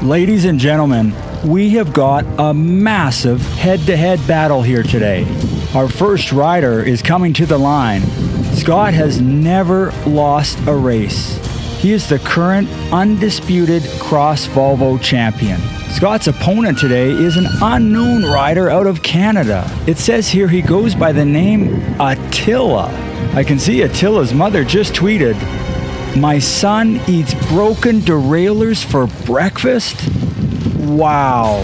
Ladies and gentlemen, we have got a massive head-to-head battle here today. Our first rider is coming to the line. Scott has never lost a race. He is the current undisputed Cross Volvo champion. Scott's opponent today is an unknown rider out of Canada. It says here he goes by the name Attila. I can see Attila's mother just tweeted, "My son eats broken derailleurs for breakfast?" Wow.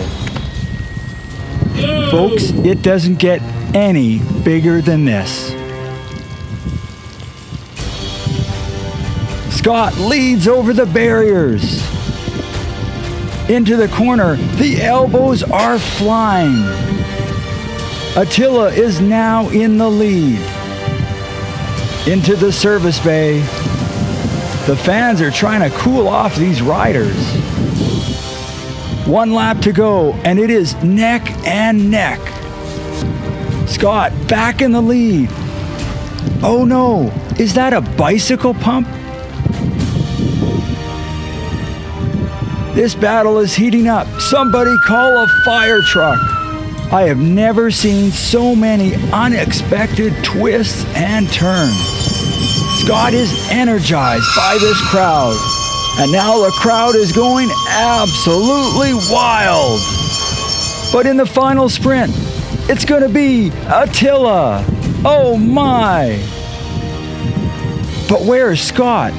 Folks, it doesn't get any bigger than this. Scott leads over the barriers. Into the corner, the elbows are flying. Attila is now in the lead. Into the service bay. The fans are trying to cool off these riders. 1 lap to go, and it is neck and neck. Scott back in the lead. Oh no, is that a bicycle pump? This battle is heating up. Somebody call a fire truck. I have never seen so many unexpected twists and turns. Scott is energized by this crowd. And now the crowd is going absolutely wild. But in the final sprint, it's going to be Attila. Oh my. But where is Scott?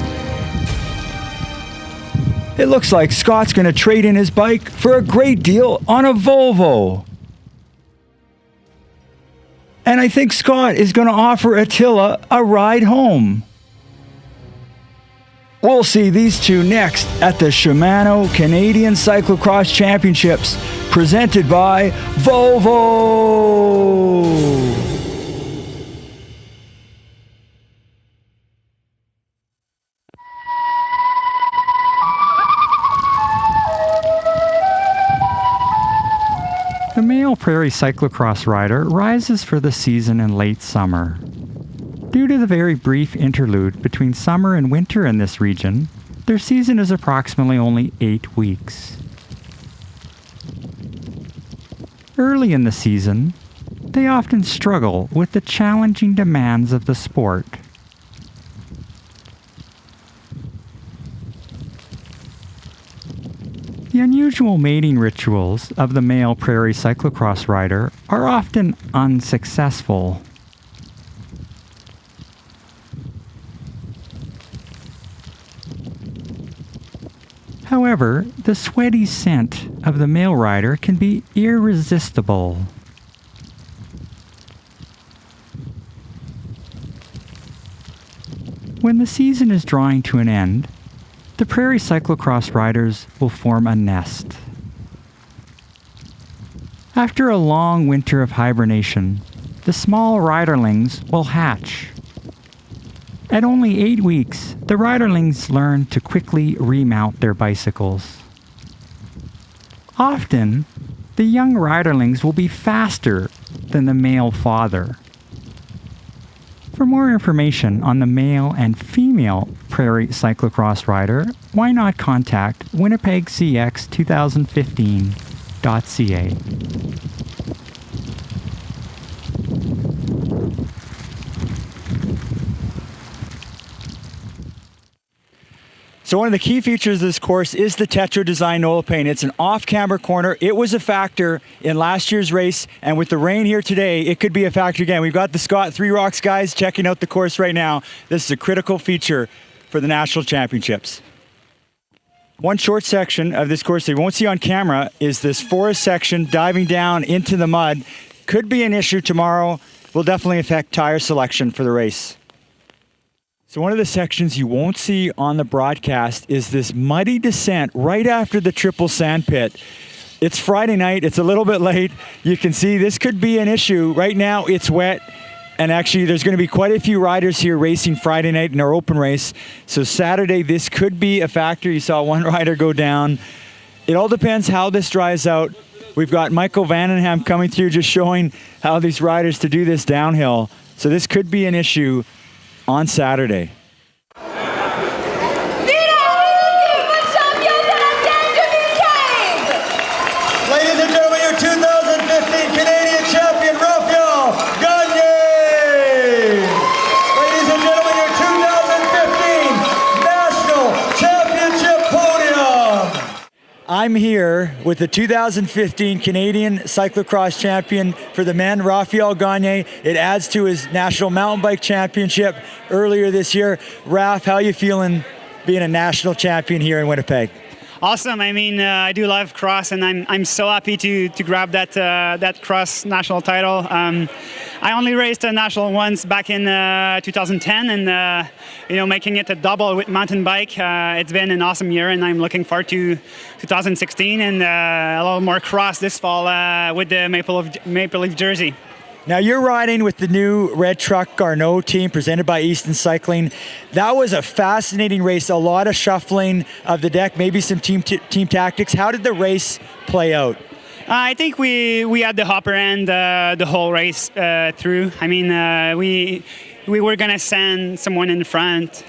It looks like Scott's going to trade in his bike for a great deal on a Volvo. And I think Scott is going to offer Attila a ride home. We'll see these two next at the Shimano Canadian Cyclocross Championships, presented by Volvo. The male prairie cyclocross rider rises for the season in late summer. Due to the very brief interlude between summer and winter in this region, their season is approximately only 8 weeks. Early in the season, they often struggle with the challenging demands of the sport. The unusual mating rituals of the male prairie cyclocross rider are often unsuccessful. However, the sweaty scent of the male rider can be irresistible. When the season is drawing to an end, the prairie cyclocross riders will form a nest. After a long winter of hibernation, the small riderlings will hatch. At only 8 weeks, the riderlings learn to quickly remount their bicycles. Often, the young riderlings will be faster than the male father. For more information on the male and female prairie cyclocross rider, why not contact winnipegcx2015.ca. So one of the key features of this course is the Tetra Design Nola Paint. It's an off-camber corner. It was a factor in last year's race, and with the rain here today, it could be a factor again. We've got the Scott Three Rocks guys checking out the course right now. This is a critical feature for the National Championships. One short section of this course that you won't see on camera is this forest section diving down into the mud. Could be an issue tomorrow. Will definitely affect tire selection for the race. So one of the sections you won't see on the broadcast is this muddy descent right after the triple sand pit. It's Friday night, it's a little bit late. You can see this could be an issue. Right now it's wet, and actually there's going to be quite a few riders here racing Friday night in our open race. So Saturday this could be a factor. You saw one rider go down. It all depends how this dries out. We've got Michael Vandenham coming through just showing how these riders to do this downhill. So this could be an issue on Saturday. I'm here with the 2015 Canadian Cyclocross champion for the men, Raphael Gagne. It adds to his National Mountain Bike Championship earlier this year. Raph, how you feeling being a national champion here in Winnipeg? Awesome. I mean, I do love cross, and I'm so happy to grab that cross national title. I only raced a national once back in 2010, and making it a double with mountain bike. It's been an awesome year, and I'm looking forward to 2016 and a little more cross this fall with the Maple Leaf jersey. Now you're riding with the new Red Truck Garneau team presented by Easton Cycling. That was a fascinating race, a lot of shuffling of the deck, maybe some team tactics. How did the race play out? I think we had the upper end the whole race through. I mean, we were going to send someone in front,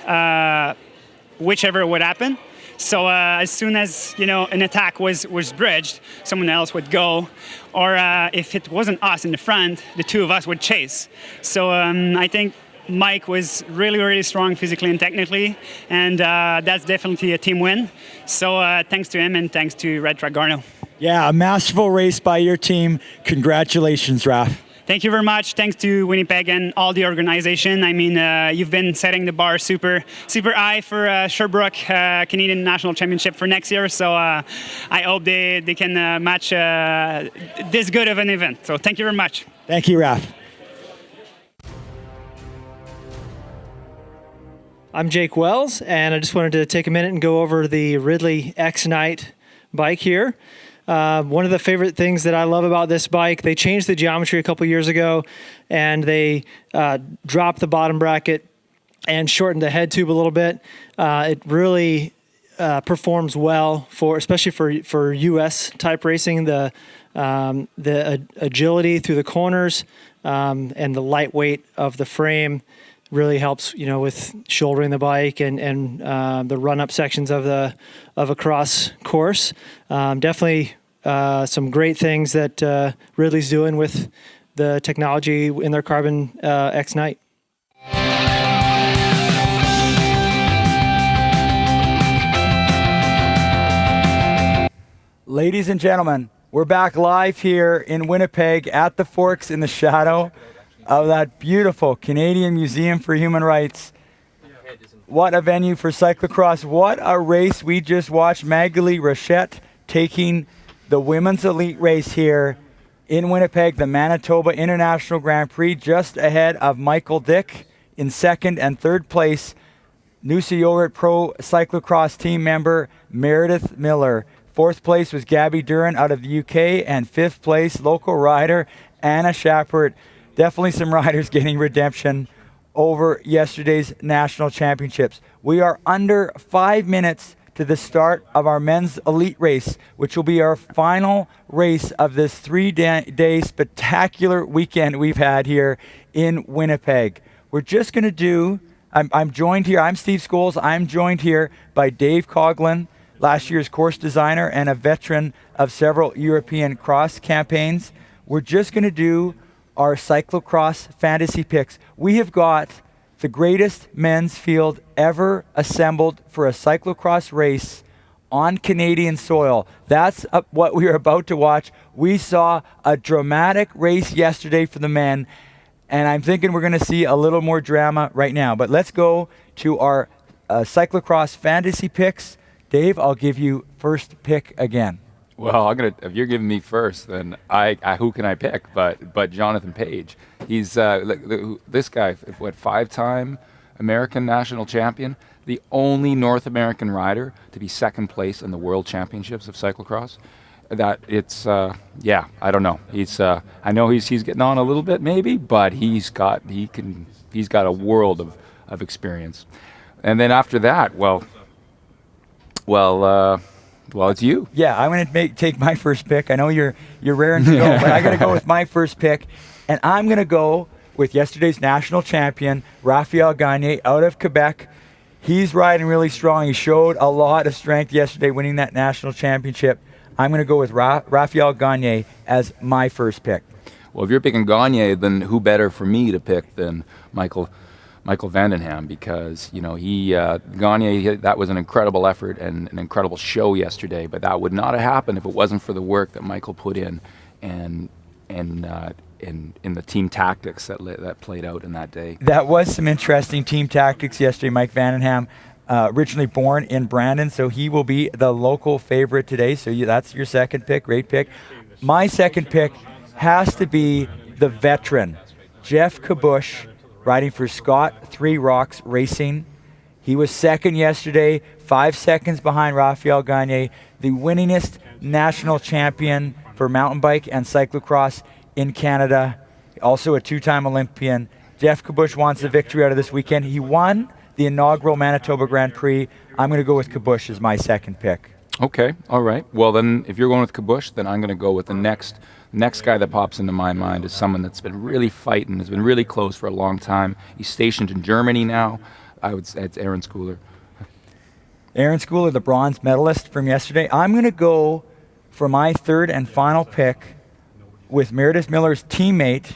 whichever would happen. So as soon as an attack was bridged, someone else would go, or if it wasn't us in the front, the two of us would chase. So I think Mike was really, really strong physically and technically, and that's definitely a team win. So thanks to him and thanks to Red Truck Garneau. Yeah, a masterful race by your team. Congratulations, Raph. Thank you very much. Thanks to Winnipeg and all the organization. I mean, you've been setting the bar super high for Sherbrooke Canadian National Championship for next year. So I hope they can match this good of an event. So thank you very much. Thank you, Raph. I'm Jake Wells, and I just wanted to take a minute and go over the Ridley X-Night bike here. One of the favorite things that I love about this bike, they changed the geometry a couple years ago, and they dropped the bottom bracket and shortened the head tube a little bit. It really performs well especially for US type racing. The agility through the corners and the lightweight of the frame really helps, with shouldering the bike and the run-up sections of a cross course. Definitely some great things that Ridley's doing with the technology in their Carbon X-Night. Ladies and gentlemen, we're back live here in Winnipeg at the Forks in the shadow of that beautiful Canadian Museum for Human Rights. What a venue for cyclocross. What a race we just watched. Magali Rochette taking the women's elite race here in Winnipeg, the Manitoba International Grand Prix, just ahead of Michael Dick in second and third place. Noosa York Pro Cyclocross team member Meredith Miller. Fourth place was Gabby Duran out of the UK, and fifth place, local rider Anna Shappert. Definitely some riders getting redemption over yesterday's national championships. We are under 5 minutes to the start of our men's elite race, which will be our final race of this 3-day spectacular weekend we've had here in Winnipeg. We're just going to do, I'm joined here, I'm Steve Scholes, I'm joined here by Dave Coughlin, last year's course designer and a veteran of several European cross campaigns. We're just going to do our cyclocross fantasy picks. We have got the greatest men's field ever assembled for a cyclocross race on Canadian soil. That's what we are about to watch. We saw a dramatic race yesterday for the men, and I'm thinking we're going to see a little more drama right now. But let's go to our cyclocross fantasy picks. Dave, I'll give you first pick again. Well, if you're giving me first, then who can I pick? But Jonathan Page. He's this guy, what, 5-time American national champion, the only North American rider to be second place in the World Championships of cyclocross. That it's I don't know. I know he's getting on a little bit maybe, but he's got a world of experience. And then after that, well, it's you. Yeah, I'm going to take my first pick. I know you're raring to go, but I got to go with my first pick, and I'm going to go with yesterday's national champion, Raphael Gagne, out of Quebec. He's riding really strong. He showed a lot of strength yesterday, winning that national championship. I'm going to go with Raphael Gagne as my first pick. Well, if you're picking Gagne, then who better for me to pick than Michael Michael Vandenham, because Gagne, that was an incredible effort and an incredible show yesterday, but that would not have happened if it wasn't for the work that Michael put in and in the team tactics that played out in that day. That was some interesting team tactics yesterday. Mike Vandenham, originally born in Brandon, so he will be the local favorite today. So that's your second pick, great pick. My second pick has to be the veteran, Jeff Kabush, riding for Scott Three Rocks Racing. He was second yesterday, 5 seconds behind Raphael Gagne, the winningest national champion for mountain bike and cyclocross in Canada, also a 2-time Olympian. Jeff Kabush wants the victory out of this weekend. He won the inaugural Manitoba Grand Prix. I'm going to go with Kabush as my second pick. Okay, all right. Well, then, if you're going with Kabush, then I'm going to go with the next guy that pops into my mind is someone that's been really fighting, has been really close for a long time. He's stationed in Germany now. I would say it's Aaron Schouler. Aaron Schouler, the bronze medalist from yesterday. I'm going to go for my third and final pick with Meredith Miller's teammate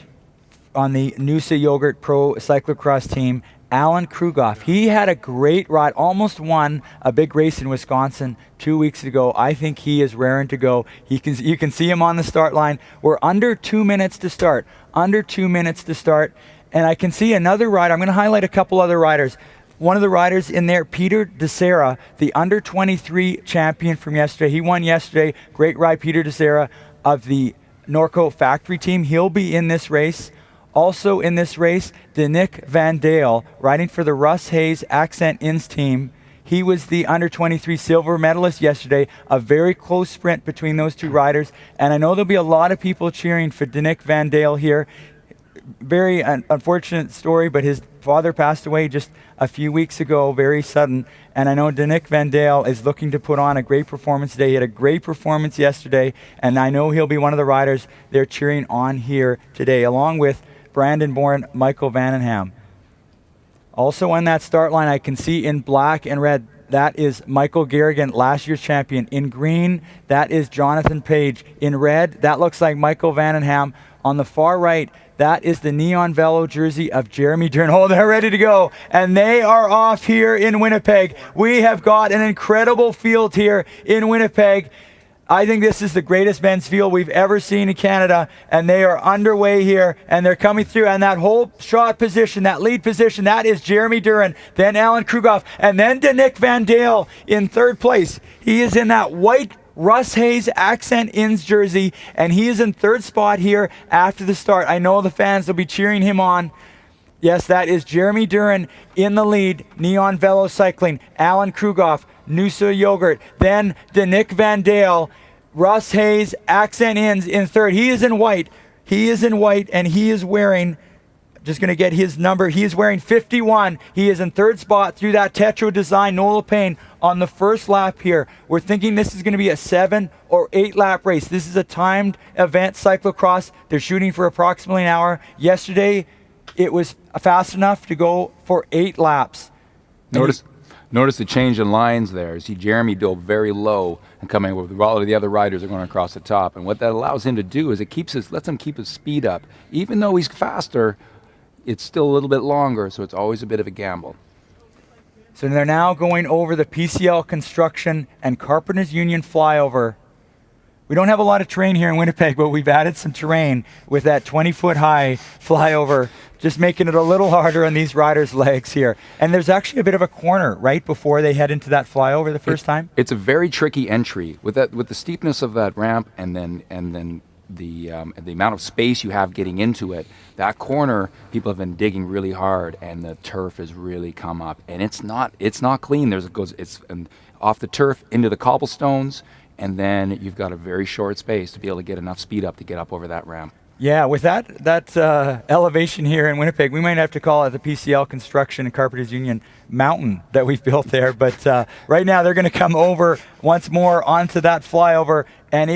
on the Noosa Yogurt Pro Cyclocross team, Alan Krugoff. He had a great ride, almost won a big race in Wisconsin 2 weeks ago. I think he is raring to go. You can see him on the start line. We're under 2 minutes to start. Under 2 minutes to start. And I can see another rider. I'm going to highlight a couple other riders. One of the riders in there, Peter DeSera, the under-23 champion from yesterday. He won yesterday. Great ride, Peter DeSera of the Norco factory team. He'll be in this race. Also in this race, Danick Van Dale, riding for the Russ Hayes Accent Inns team. He was the under-23 silver medalist yesterday. A very close sprint between those two riders. And I know there'll be a lot of people cheering for Danick Van Dale here. Very unfortunate story, but his father passed away just a few weeks ago, very sudden. And I know Danick Van Dale is looking to put on a great performance today. He had a great performance yesterday, and I know he'll be one of the riders they're cheering on here today, along with Brandon-born Michael Vandenham. Also on that start line, I can see in black and red, that is Michael Garrigan, last year's champion. In green, that is Jonathan Page. In red, that looks like Michael Vandenham. On the far right, that is the neon velo jersey of Jeremy Dern. Oh, they're ready to go. And they are off here in Winnipeg. We have got an incredible field here in Winnipeg. I think this is the greatest men's field we've ever seen in Canada, and they are underway here, and they're coming through, and that whole shot position, that lead position, that is Jeremy Duran, then Alan Krugoff, and then Danick Van Dale in third place. He is in that white Russ Hayes Accent Inns jersey, and he is in third spot here after the start. I know the fans will be cheering him on. Yes, that is Jeremy Duran in the lead, Neon Velo Cycling, Alan Krugoff, Noosa Yogurt, then Danick Van Dale, Russ Hayes, Accent Inns in third. He is in white. He is in white, and he is wearing, just going to get his number, he is wearing 51. He is in third spot through that Tetro Design Nola Payne on the first lap here. We're thinking this is going to be a 7 or 8 lap race. This is a timed event, cyclocross. They're shooting for approximately an hour. Yesterday, it was fast enough to go for 8 laps. Notice the change in lines there. See Jeremy dove very low and coming over. All of the other riders are going across the top. And what that allows him to do is lets him keep his speed up. Even though he's faster, it's still a little bit longer, so it's always a bit of a gamble. So they're now going over the PCL Construction and Carpenters Union flyover. We don't have a lot of terrain here in Winnipeg, but we've added some terrain with that 20-foot high flyover, just making it a little harder on these riders' legs here. And there's actually a bit of a corner right before they head into that flyover the first time. It's a very tricky entry with the steepness of that ramp, and then the amount of space you have getting into it. That corner, people have been digging really hard, and the turf has really come up, and it's not clean. It's off the turf into the cobblestones. And then you've got a very short space to be able to get enough speed up to get up over that ramp. Yeah, with that elevation here in Winnipeg, we might have to call it the PCL Construction and Carpenters Union Mountain that we've built there. But right now they're going to come over once more onto that flyover, and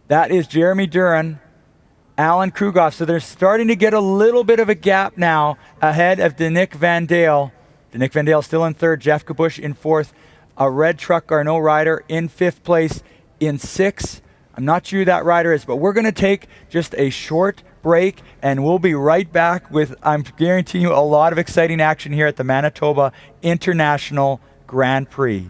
that is Jeremy Duran, Alan Krugoff. So they're starting to get a little bit of a gap now ahead of Danick Van Dale. Danick Van Dale still in third, Jeff Kabush in fourth. A red truck Garneau rider in fifth place. In sixth, I'm not sure who that rider is, but we're going to take just a short break. break, and we'll be right back with, I'm guaranteeing you, a lot of exciting action here at the Manitoba International Grand Prix.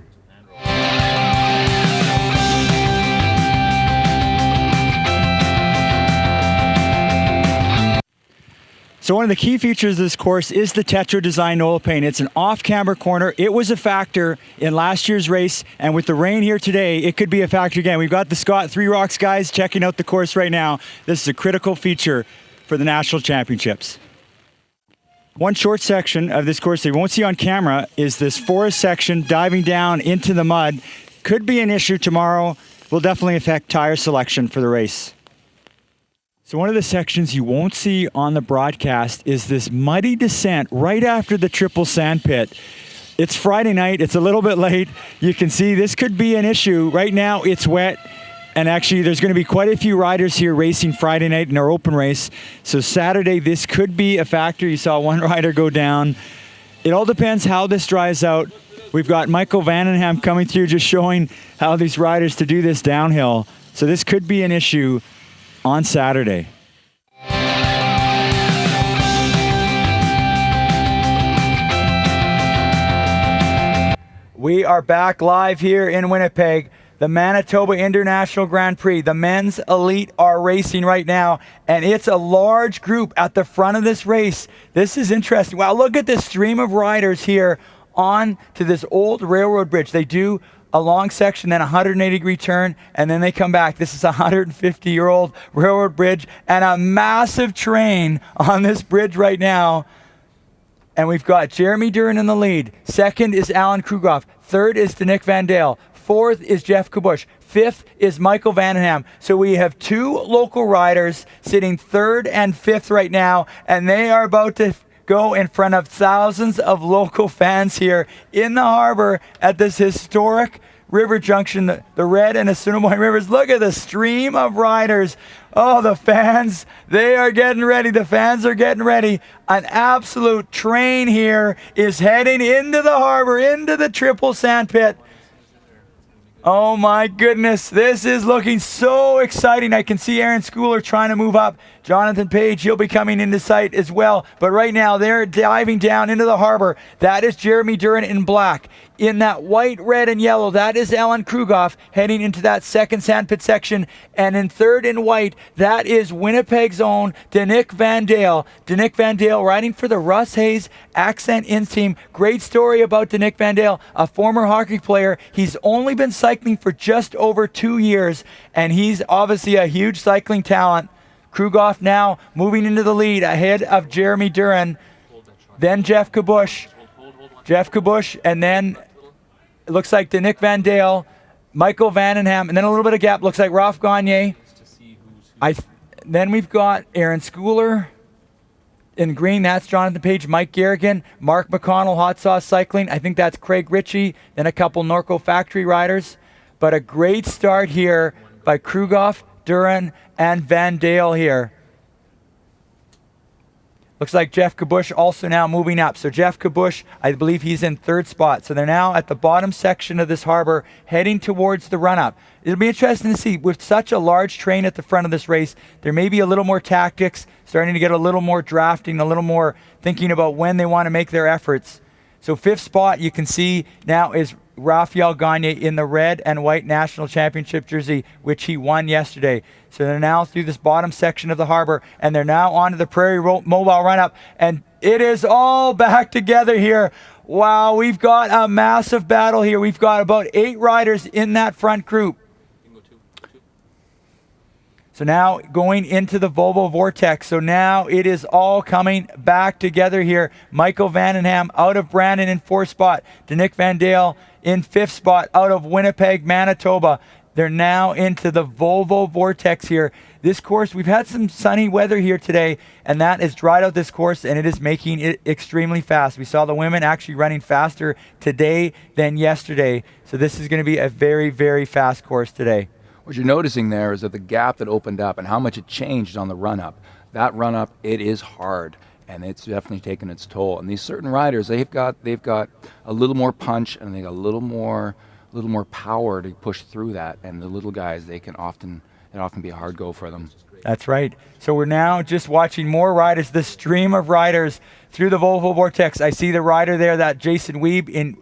So one of the key features of this course is the Tetra Design oil paint. It's an off-camber corner. It was a factor in last year's race, and with the rain here today, it could be a factor again. We've got the Scott Three Rocks guys checking out the course right now. This is a critical feature for the National Championships. One short section of this course that you won't see on camera is this forest section diving down into the mud. Could be an issue tomorrow. Will definitely affect tire selection for the race. So one of the sections you won't see on the broadcast is this muddy descent right after the triple sand pit. It's Friday night, it's a little bit late. You can see this could be an issue. Right now it's wet, and actually there's going to be quite a few riders here racing Friday night in our open race. So Saturday this could be a factor. You saw one rider go down. It all depends how this dries out. We've got Michael Vandenham coming through just showing how these riders to do this downhill. So this could be an issue on Saturday. We are back live here in Winnipeg, the Manitoba International Grand Prix. The men's elite are racing right now, and it's a large group at the front of this race. This is interesting. Wow, look at this stream of riders here on to this old railroad bridge. They do a long section, then a 180-degree turn, and then they come back. This is a 150-year-old railroad bridge and a massive train on this bridge right now. And we've got Jeremy Duran in the lead. Second is Alan Krugoff. Third is Danick Van Dale. Fourth is Jeff Kabush. Fifth is Michael Vandenham. So we have two local riders sitting third and fifth right now, and they are about to go in front of thousands of local fans here in the harbor at this historic river junction, the Red and Assiniboine Rivers. Look at the stream of riders. Oh, the fans, they are getting ready. The fans are getting ready. An absolute train here is heading into the harbor, into the triple sand pit. Oh my goodness, this is looking so exciting. I can see Aaron Schooler trying to move up. Jonathan Page, he'll be coming into sight as well. But right now, they're diving down into the harbor. That is Jeremy Duran in black. In that white, red, and yellow, that is Alan Krugoff heading into that second sandpit section. And in third in white, that is Winnipeg's own Danick Van Dale. Danick Van Dale riding for the Russ Hayes Accent Inns team. Great story about Danick Van Dale, a former hockey player. He's only been cycling for just over 2 years, and he's obviously a huge cycling talent. Krugoff now moving into the lead ahead of Jeremy Duran. Then Jeff Kabush. Jeff Kabush, and then it looks like Danick Van Dale, Michael Vandenham, and then a little bit of gap. Looks like Ralph Gagne. Then we've got Aaron Schooler in green. That's Jonathan Page, Mike Garrigan, Mark McConnell, Hot Sauce Cycling. I think that's Craig Ritchie. Then a couple Norco Factory riders. But a great start here by Krugoff, Duran, and Van Dale here. Looks like Jeff Kabush also now moving up. So Jeff Kabush, I believe he's in third spot. So they're now at the bottom section of this harbor heading towards the run-up. It'll be interesting to see. With such a large train at the front of this race, there may be a little more tactics, starting to get a little more drafting, a little more thinking about when they want to make their efforts. So fifth spot you can see now is Raphael Gagne in the red and white national championship jersey, which he won yesterday. So they're now through this bottom section of the harbor, and they're now onto the Prairie Mobile run-up, and it is all back together here. Wow, we've got a massive battle here. We've got about 8 riders in that front group. So now going into the Volvo Vortex. So now it is all coming back together here. Michael Vandenham out of Brandon in 4th spot. Danick Van Dale in 5th spot out of Winnipeg, Manitoba. They're now into the Volvo Vortex here. This course, we've had some sunny weather here today, and that has dried out this course, and it is making it extremely fast. We saw the women actually running faster today than yesterday. So this is going to be a very, very fast course today. What you're noticing there is that the gap that opened up and how much it changed on the run-up. That run-up, it is hard, and it's definitely taken its toll. And these certain riders, they've got a little more punch, and they got a little more power to push through that. And the little guys, it can often be a hard go for them. That's right. So we're now just watching more riders, the stream of riders through the Volvo Vortex. I see the rider there, that Jason Weeb in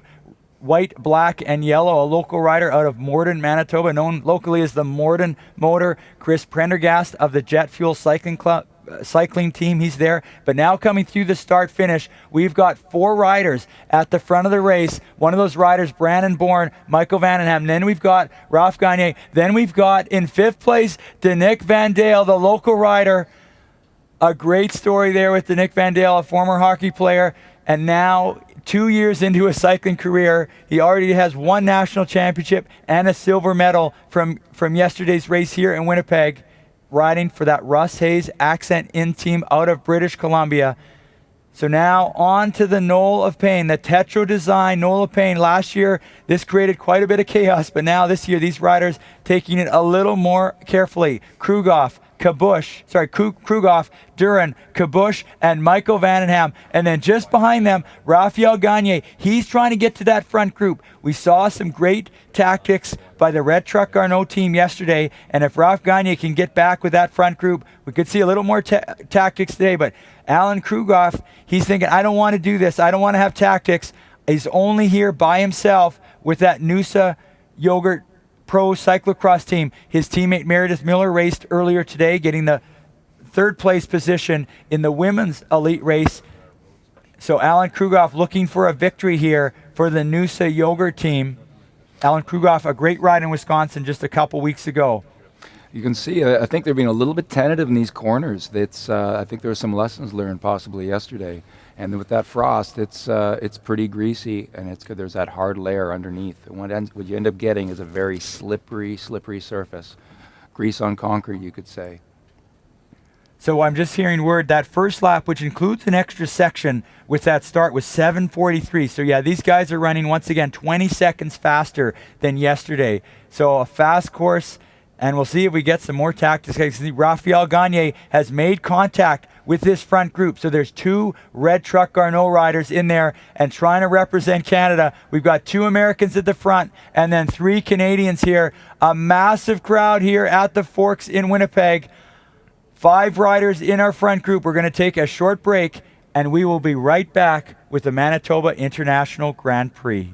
white, black, and yellow, a local rider out of Morden, Manitoba, known locally as the Morden Motor. Chris Prendergast of the Jet Fuel Cycling Club. Cycling team, he's there. But now coming through the start finish, we've got 4 riders at the front of the race. One of those riders, Brandon Bourne, Michael Vandenham. Then we've got Ralph Gagne. Then we've got in 5th place, Danick Van Dale, the local rider. A great story there with Danick Van Dale, a former hockey player, and now 2 years into a cycling career, he already has 1 national championship and a silver medal from yesterday's race here in Winnipeg, riding for that Russ Hayes Accent Inn team out of British Columbia. So now on to the Knoll of Pain, the Tetro Design Knoll of Pain. Last year, this created quite a bit of chaos, but now this year, these riders taking it a little more carefully. Krugoff, Duran, Kabush, and Michael Vandenham. And then just behind them, Raphael Gagne. He's trying to get to that front group. We saw some great tactics by the Red Truck Garneau team yesterday, and if Ralph Gagne can get back with that front group, we could see a little more tactics today. But Alan Krugoff, he's thinking, I don't want to do this. I don't want to have tactics. He's only here by himself with that Noosa Yogurt Pro Cyclocross team. His teammate Meredith Miller raced earlier today, getting the 3rd place position in the women's elite race. So Alan Krugoff looking for a victory here for the Noosa Yogurt team. Alan Krugoff, a great ride in Wisconsin just a couple weeks ago. You can see, I think they're being a little bit tentative in these corners. I think there were some lessons learned possibly yesterday. And with that frost, it's pretty greasy, and there's that hard layer underneath. And what you end up getting is a very slippery surface. Grease on concrete, you could say. So I'm just hearing word that first lap, which includes an extra section with that start, was 7:43. So yeah, these guys are running once again 20 seconds faster than yesterday. So a fast course, and we'll see if we get some more tactics. Raphael Gagne has made contact with this front group. So there's 2 Red Truck Garneau riders in there and trying to represent Canada. We've got 2 Americans at the front and then 3 Canadians here. A massive crowd here at the Forks in Winnipeg. 5 riders in our front group. We're going to take a short break, and we will be right back with the Manitoba International Grand Prix.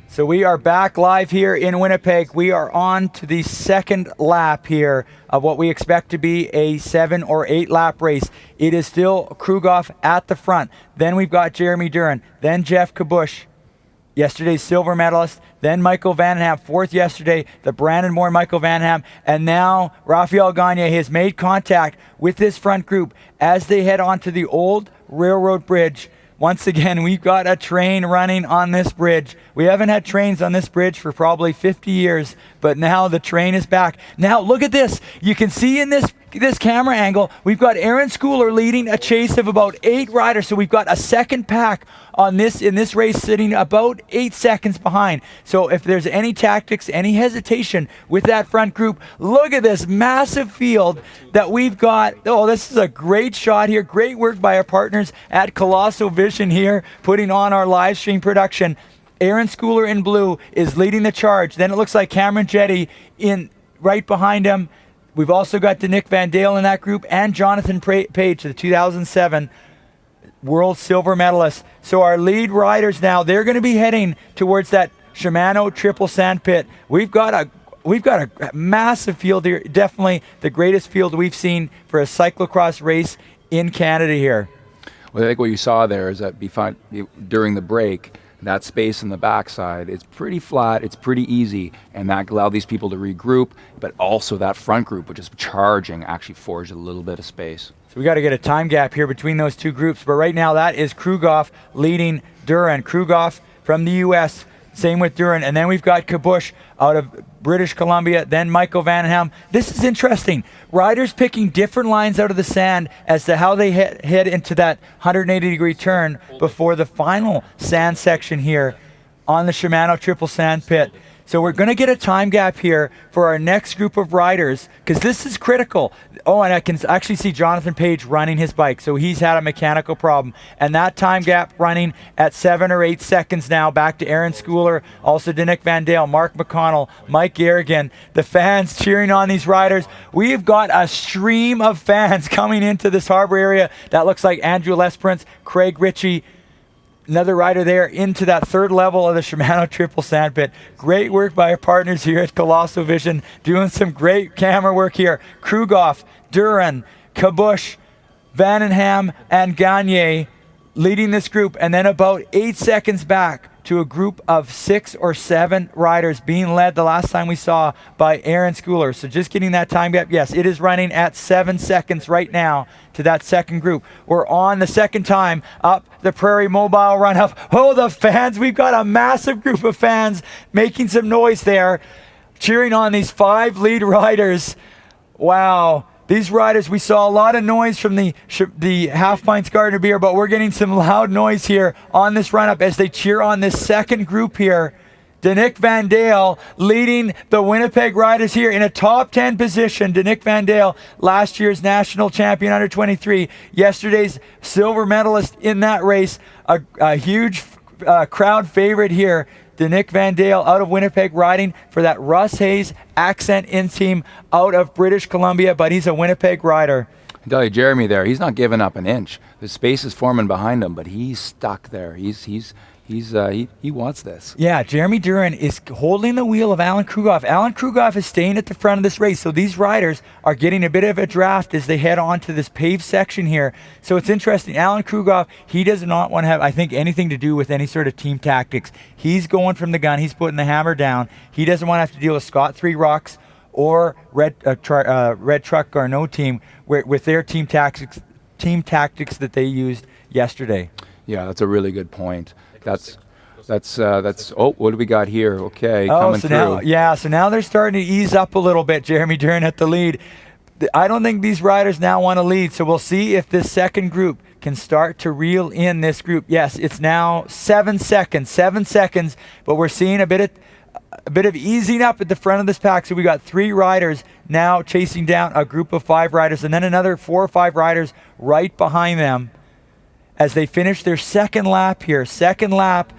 So we are back live here in Winnipeg. We are on to the 2nd lap here of what we expect to be a 7 or 8 lap race. It is still Krugoff at the front. Then we've got Jeremy Duran. Then Jeff Kabush, yesterday's silver medalist. Then Michael Vandenham, 4th yesterday. The Brandon Moore, Michael Vandenham. And now Raphael Gagne has made contact with this front group as they head onto the old railroad bridge. Once again, we've got a train running on this bridge. We haven't had trains on this bridge for probably 50 years, but now the train is back. Now, look at this. You can see in this camera angle, we've got Aaron Schooler leading a chase of about 8 riders. So we've got a second pack in this race sitting about 8 seconds behind. So if there's any tactics, any hesitation with that front group, look at this massive field that we've got. Oh, this is a great shot here. Great work by our partners at Colossal Vision here, putting on our live stream production. Aaron Schooler in blue is leading the charge. Then it looks like Cameron Jetty in right behind him. We've also got Danick Van Dale in that group and Jonathan Page, the 2007 world silver medalist. So our lead riders now, they're going to be heading towards that Shimano triple sand pit. We've got a massive field here, definitely the greatest field we've seen for a cyclocross race in Canada here. Well, I think what you saw there is that during the break, that space in the backside, it's pretty flat, it's pretty easy, and that allowed these people to regroup, but also that front group, which is charging, actually forged a little bit of space. So we got to get a time gap here between those two groups, but right now that is Krugoff leading Duran. Krugoff from the US, same with Duran, and then we've got Kabush out of British Columbia, then Michael Vandenham. This is interesting. Riders picking different lines out of the sand as to how they head into that 180-degree turn before the final sand section here on the Shimano triple sand pit. So we're going to get a time gap here for our next group of riders because this is critical. Oh, and I can actually see Jonathan Page running his bike. So he's had a mechanical problem. And that time gap running at 7 or 8 seconds now. Back to Aaron Schooler, also to Nick Van Dale, Mark McConnell, Mike Garrigan. The fans cheering on these riders. We've got a stream of fans coming into this harbor area. That looks like Andrew Lesperance, Craig Ritchie, another rider there into that third level of the Shimano triple sand pit. Great work by our partners here at Colossal Vision, doing some great camera work here. Krugoff, Duran, Kabush, Vandenham, and Gagne leading this group, and then about 8 seconds back to a group of 6 or 7 riders being led the last time we saw by Aaron Schooler. So just getting that time gap. Yes, it is running at 7 seconds right now to that second group. We're on the second time up the Prairie Mobile run up. Oh, the fans. We've got a massive group of fans making some noise there, cheering on these 5 lead riders. Wow. These riders, we saw a lot of noise from the Half Pints Gardner beer, but we're getting some loud noise here on this run-up as they cheer on this second group here. Danick Van Dale leading the Winnipeg riders here in a top 10 position. Danick Van Dale, last year's national champion under 23, yesterday's silver medalist in that race, a huge crowd favorite here. Danick Van Dale out of Winnipeg riding for that Russ Hayes Accent In team out of British Columbia, but he's a Winnipeg rider. I tell you, Jeremy there, he's not giving up an inch. The space is forming behind him, but he's stuck there. He wants this. Yeah, Jeremy Duran is holding the wheel of Alan Krugoff. Alan Krugoff is staying at the front of this race, so these riders are getting a bit of a draft as they head on to this paved section here. So it's interesting. Alan Krugoff, he does not want to have, I think, anything to do with any sort of team tactics. He's going from the gun. He's putting the hammer down. He doesn't want to have to deal with Scott Three Rocks or Red Truck Garneau team with their team tactics that they used yesterday. Yeah, that's a really good point. That's oh, what do we got here? Okay, coming through. So now they're starting to ease up a little bit. Jeremy Duran at the lead. I don't think these riders now want to lead, so we'll see if this second group can start to reel in this group. Yes, it's now 7 seconds, but we're seeing a bit of easing up at the front of this pack. So we got 3 riders now chasing down a group of 5 riders, and then another 4 or 5 riders right behind them as they finish their second lap here. Second lap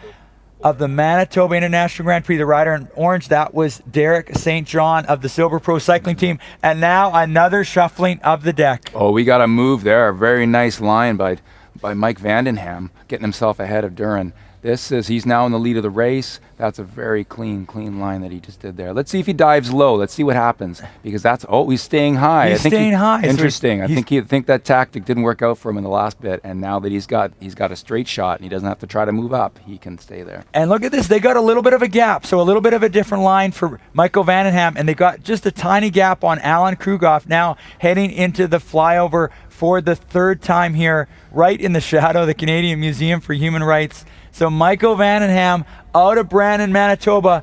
of the Manitoba International Grand Prix. The rider in orange, that was Derek St. John of the Silver Pro Cycling Team. And now another shuffling of the deck. Oh, we got a move there. A very nice line by Mike Vandenham, getting himself ahead of Duran. He's now in the lead of the race. That's a very clean line that he just did there. Let's see if he dives low. Let's see what happens, because he's staying high. He's staying high. Interesting. I think that tactic didn't work out for him in the last bit, and now that he's got a straight shot and he doesn't have to try to move up, he can stay there. And look at this. They got a little bit of a gap, so a little bit of a different line for Michael Vandenham, and they got just a tiny gap on Alan Krugoff now heading into the flyover for the third time here, right in the shadow of the Canadian Museum for Human Rights. So Michael Vandenham out of Brandon, Manitoba.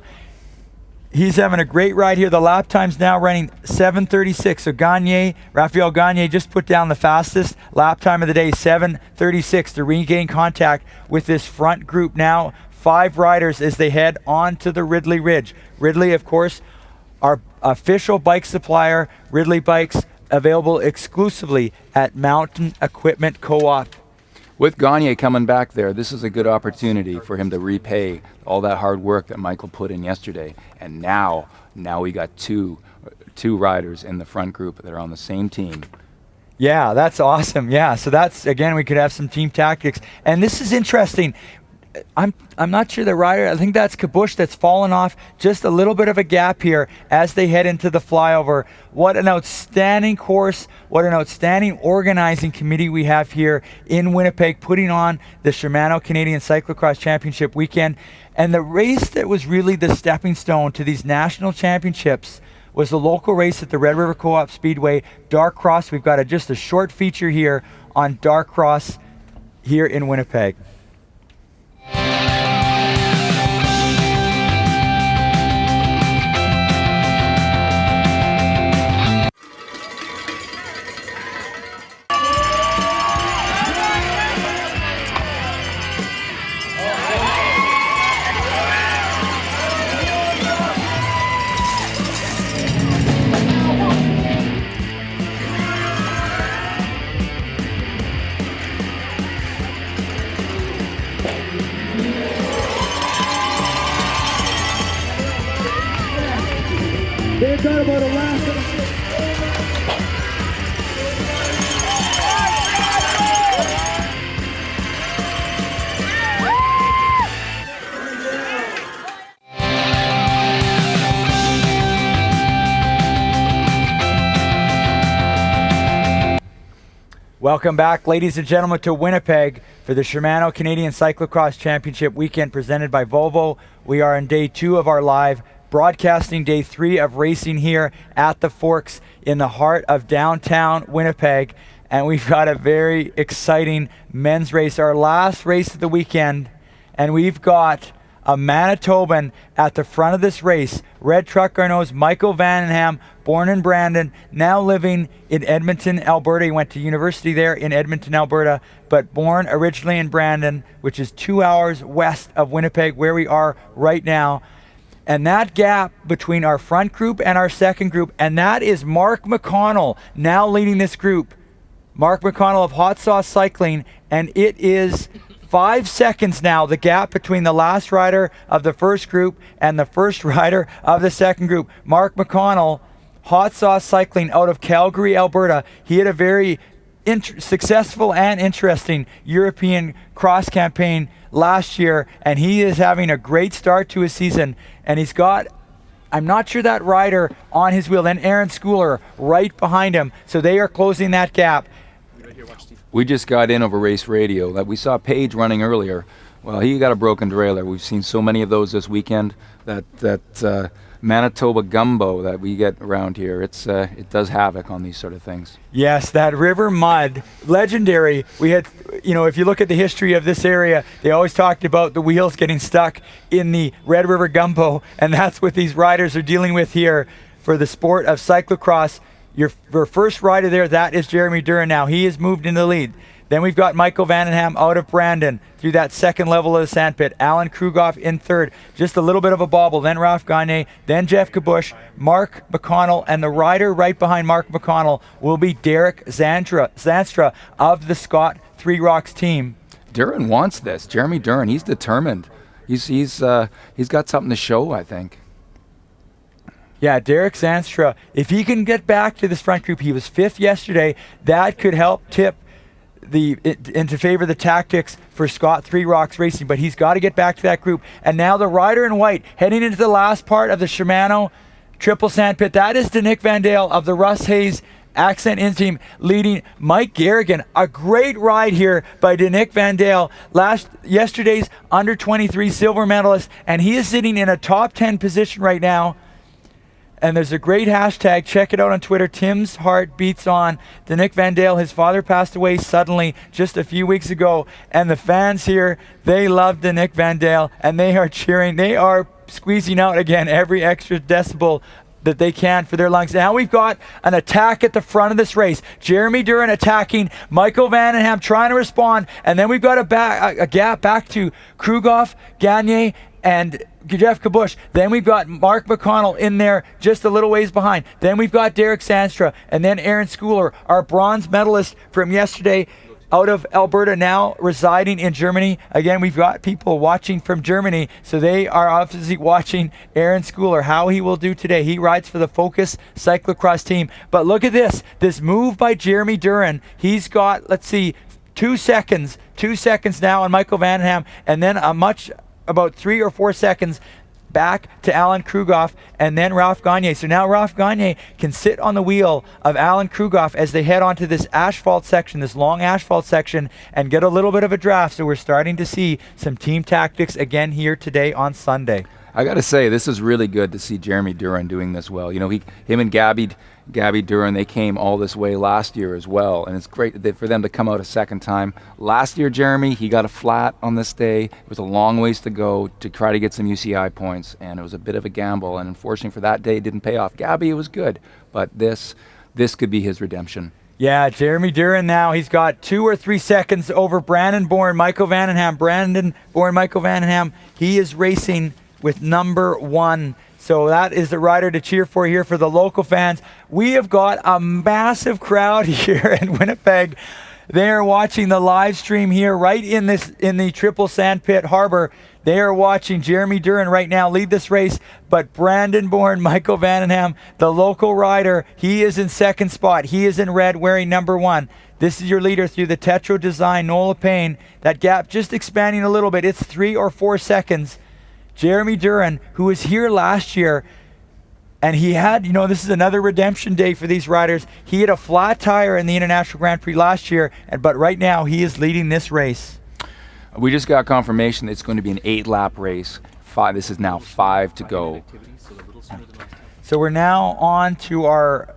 He's having a great ride here. The lap time's now running 7:36. So Raphael Gagne just put down the fastest lap time of the day, 7:36, to regain contact with this front group now. 5 riders as they head on to the Ridley Ridge. Ridley, of course, our official bike supplier. Ridley bikes available exclusively at Mountain Equipment Co-op. With Gagne coming back there, this is a good opportunity for him to repay all that hard work that Michael put in yesterday. And now we got two riders in the front group that are on the same team. Yeah, that's awesome. Yeah, so that's, again, we could have some team tactics. And this is interesting. I'm not sure the rider, I think that's Kabush that's fallen off just a little bit of a gap here as they head into the flyover. What an outstanding course, what an outstanding organizing committee we have here in Winnipeg putting on the Shimano Canadian Cyclocross Championship weekend. And the race that was really the stepping stone to these national championships was the local race at the Red River Co-op Speedway, Dark Cross. We've got just a short feature here on Dark Cross here in Winnipeg. They've got about a lap. Welcome back, ladies and gentlemen, to Winnipeg for the Shimano Canadian Cyclocross Championship weekend presented by Volvo. We are on day 2 of our live broadcasting, day 3 of racing here at the Forks in the heart of downtown Winnipeg. And we've got a very exciting men's race, our last race of the weekend. And we've got a Manitoban at the front of this race. Red Truck Garneau's Michael Vandenham, born in Brandon, now living in Edmonton, Alberta. He went to university there in Edmonton, Alberta, but born originally in Brandon, which is 2 hours west of Winnipeg, where we are right now. And that gap between our front group and our second group, and that is Mark McConnell now leading this group. Mark McConnell of Hot Sauce Cycling, and it is 5 seconds now, the gap between the last rider of the first group and the first rider of the second group. Mark McConnell, Hot Sauce Cycling out of Calgary, Alberta. He had a very successful and interesting European cross campaign last year, and he is having a great start to his season. And he's got, I'm not sure, that rider on his wheel, then Aaron Schooler right behind him. So they are closing that gap. We just got in over race radio. That we saw Page running earlier. Well, he got a broken derailleur. We've seen so many of those this weekend. That Manitoba gumbo that we get around here, it does havoc on these sort of things. Yes, that river mud, legendary. We had, if you look at the history of this area, they always talked about the wheels getting stuck in the Red River gumbo, and that's what these riders are dealing with here for the sport of cyclocross. Your first rider there, that is Jeremy Duran now. He has moved into the lead. Then we've got Michael Vandenham out of Brandon through that second level of the sandpit. Alan Krugoff in third. Just a little bit of a bobble. Then Ralph Gagne. Then Jeff Kabush. Mark McConnell. And the rider right behind Mark McConnell will be Derek Zanstra of the Scott Three Rocks team. Duran wants this. Jeremy Duran, he's determined. He's got something to show, I think. Yeah, Derek Zanstra, if he can get back to this front group, he was 5th yesterday, that could help tip into favor of the tactics for Scott Three Rocks Racing, but he's got to get back to that group. And now the rider in white heading into the last part of the Shimano Triple Sandpit. That is Nick Van Dale of the Russ Hayes Accent In Team leading Mike Garrigan. A great ride here by Nick Van Dale, yesterday's under 23 silver medalist, and he is sitting in a top 10 position right now. And there's a great hashtag, check it out on Twitter, Tim's Heart Beats On. Nick Van Dale, his father passed away suddenly just a few weeks ago, and the fans here, they love Nick Van Dale, and they are cheering, they are squeezing out again every extra decibel that they can for their lungs. Now we've got an attack at the front of this race. Jeremy Duran attacking, Michael Vandenham trying to respond, and then we've got a gap back to Krugoff, Gagne, and Jeff Kabush. Then we've got Mark McConnell in there just a little ways behind. Then we've got Derek Zanstra, and then Aaron Schooler, our bronze medalist from yesterday. out of Alberta, now residing in Germany. Again, we've got people watching from Germany, so they are obviously watching Aaron Schooler, how he will do today. He rides for the Focus Cyclocross team. But look at this move by Jeremy Duran. He's got, let's see, 2 seconds now on Michael Vandenham, and then about 3 or 4 seconds back to Alan Krugoff, and then Ralph Gagne. So now Ralph Gagne can sit on the wheel of Alan Krugoff as they head onto this asphalt section, this long asphalt section, and get a little bit of a draft. So we're starting to see some team tactics again here today on Sunday. I got to say, this is really good to see Jeremy Duran doing this well. You know, him and Gabby Duran, they came all this way last year as well, and it's great for them to come out a second time. Last year, Jeremy, he got a flat on this day. It was a long ways to go to try to get some UCI points, and it was a bit of a gamble, and unfortunately for that day, it didn't pay off. Gabby, it was good, but this could be his redemption. Yeah, Jeremy Duran now, he's got 2 or 3 seconds over Brandon Bourne, Michael Vandenham. Brandon Bourne, Michael Vandenham, he is racing with number 1. So that is the rider to cheer for here for the local fans. We have got a massive crowd here in Winnipeg. They are watching the live stream here right in the Triple Sandpit Harbor. They are watching Jeremy Duran right now lead this race, but Brandon Bourne, Michael Vandenham, the local rider, he is in second spot. He is in red wearing number 1. This is your leader through the Tetro Design, Nola Payne. That gap just expanding a little bit. It's 3 or 4 seconds. Jeremy Duran, who was here last year, and he had, this is another redemption day for these riders. He had a flat tire in the International Grand Prix last year, but right now he is leading this race. We just got confirmation that it's going to be an 8-lap race. This is now 5 to go. So we're now on to our,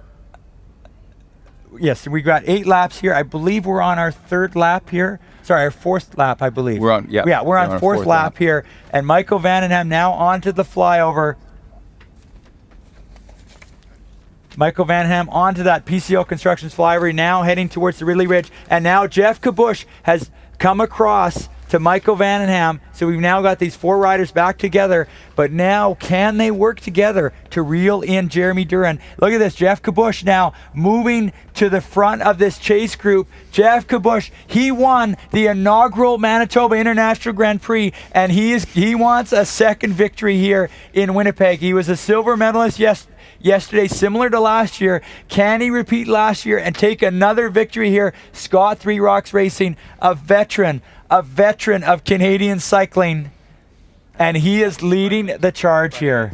yes, we've got 8 laps here. I believe we're on our 3rd lap here. Sorry, our 4th lap, I believe. We're on, yeah. Yeah, we're on 4th lap here. And Michael Vandenham now onto the flyover. Michael Vandenham onto that PCO Constructions flyover, now heading towards the Ridley Ridge. And now Jeff Kabush has come across to Michael Vandenham. So we've now got these 4 riders back together. But now, can they work together to reel in Jeremy Duran? Look at this, Jeff Kabush now moving to the front of this chase group. Jeff Kabush, he won the inaugural Manitoba International Grand Prix, and he wants a second victory here in Winnipeg. He was a silver medalist yesterday, similar to last year. Can he repeat last year and take another victory here? Scott Three Rocks Racing, a veteran of Canadian cycling, and he is leading the charge here.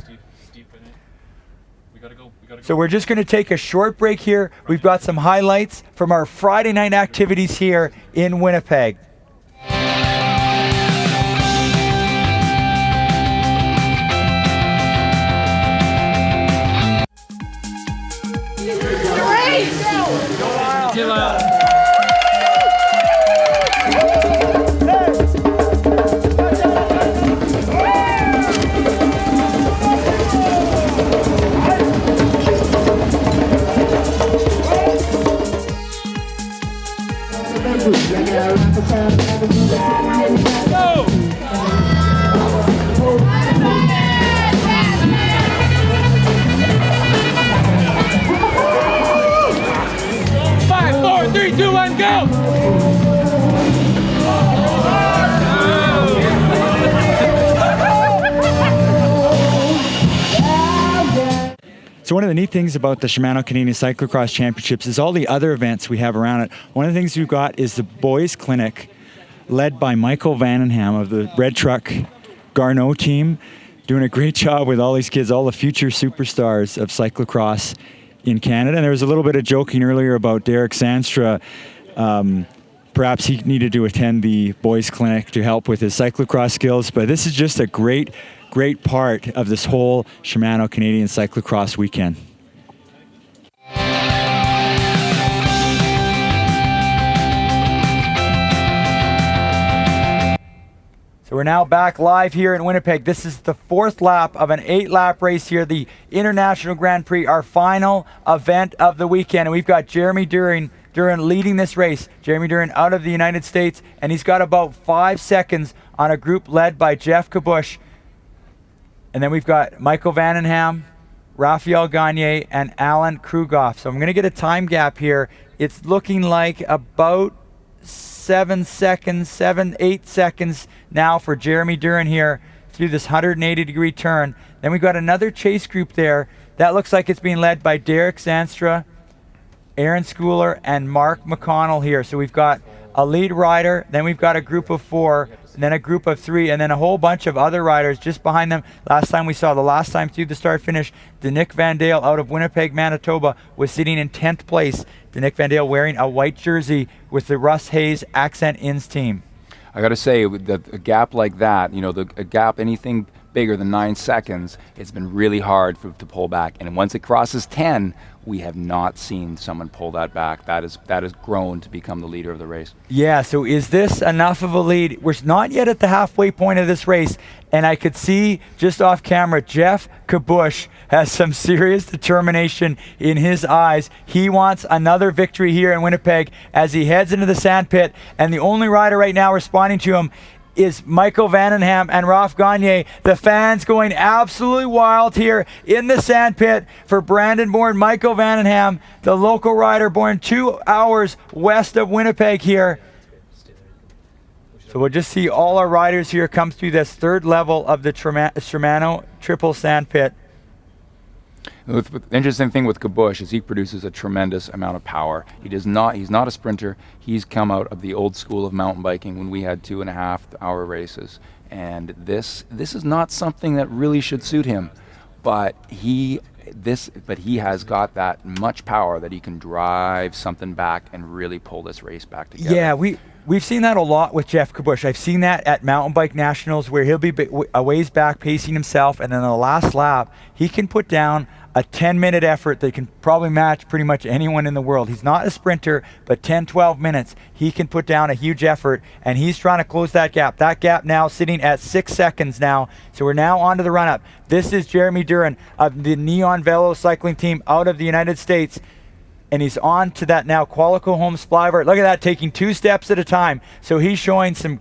So we're just going to take a short break here. We've got some highlights from our Friday night activities here in Winnipeg. So one of the neat things about the Shimano Canadian Cyclocross Championships is all the other events we have around it. One of the things we've got is the Boys Clinic, led by Michael Vandenham of the Red Truck Garneau team, doing a great job with all these kids, all the future superstars of cyclocross in Canada. And there was a little bit of joking earlier about Derek Sandstra. Perhaps he needed to attend the Boys Clinic to help with his cyclocross skills, but this is just a great part of this whole Shimano Canadian Cyclocross weekend. So we're now back live here in Winnipeg. This is the 4th lap of an 8-lap race here, the International Grand Prix, our final event of the weekend. And we've got Jeremy Duran leading this race. Jeremy Duran out of the United States, and he's got about 5 seconds on a group led by Jeff Kabush. And then we've got Michael Vandenham, Raphael Gagne, and Alan Krugoff. So I'm going to get a time gap here. It's looking like about 7 seconds, 7, 8 seconds now for Jeremy Duran here through this 180-degree turn. Then we've got another chase group there. That looks like it's being led by Derek Zanstra, Aaron Schooler, and Mark McConnell here. So we've got a lead rider, then we've got a group of 4, and then a group of 3, and then a whole bunch of other riders just behind them. The last time through the start finish, Danick Van Dale out of Winnipeg, Manitoba, was sitting in 10th place. Danick Van Dale wearing a white jersey with the Russ Hayes Accent Inns team. I got to say, with a gap like that, a gap anything bigger than 9 seconds, it's been really hard to pull back. And once it crosses 10, we have not seen someone pull that back. That has grown to become the leader of the race. Yeah, so is this enough of a lead? We're not yet at the halfway point of this race, and I could see just off camera, Jeff Kabush has some serious determination in his eyes. He wants another victory here in Winnipeg as he heads into the sandpit, and the only rider right now responding to him is Michael Vandenham and Ralph Gagne. The fans going absolutely wild here in the sandpit for Brandon-born Michael Vandenham, the local rider born 2 hours west of Winnipeg here. So we'll just see all our riders here come through this third level of the Shermano Triple Sandpit. The interesting thing with Kabush is he produces a tremendous amount of power. He's not a sprinter. He's come out of the old school of mountain biking when we had 2.5-hour races. And this is not something that really should suit him. But he has got that much power that he can drive something back and really pull this race back together. Yeah, we've seen that a lot with Jeff Kabush. I've seen that at Mountain Bike Nationals where he'll be a ways back pacing himself, and then on the last lap, he can put down a 10-minute effort that can probably match pretty much anyone in the world. He's not a sprinter, but 10, 12 minutes, he can put down a huge effort, and he's trying to close that gap. That gap now sitting at 6 seconds now, so we're now on to the run-up. This is Jeremy Duran of the Neon Velo cycling team out of the United States, and he's on to that now Qualico Homes flyover. Look at that, taking 2 steps at a time. So he's showing some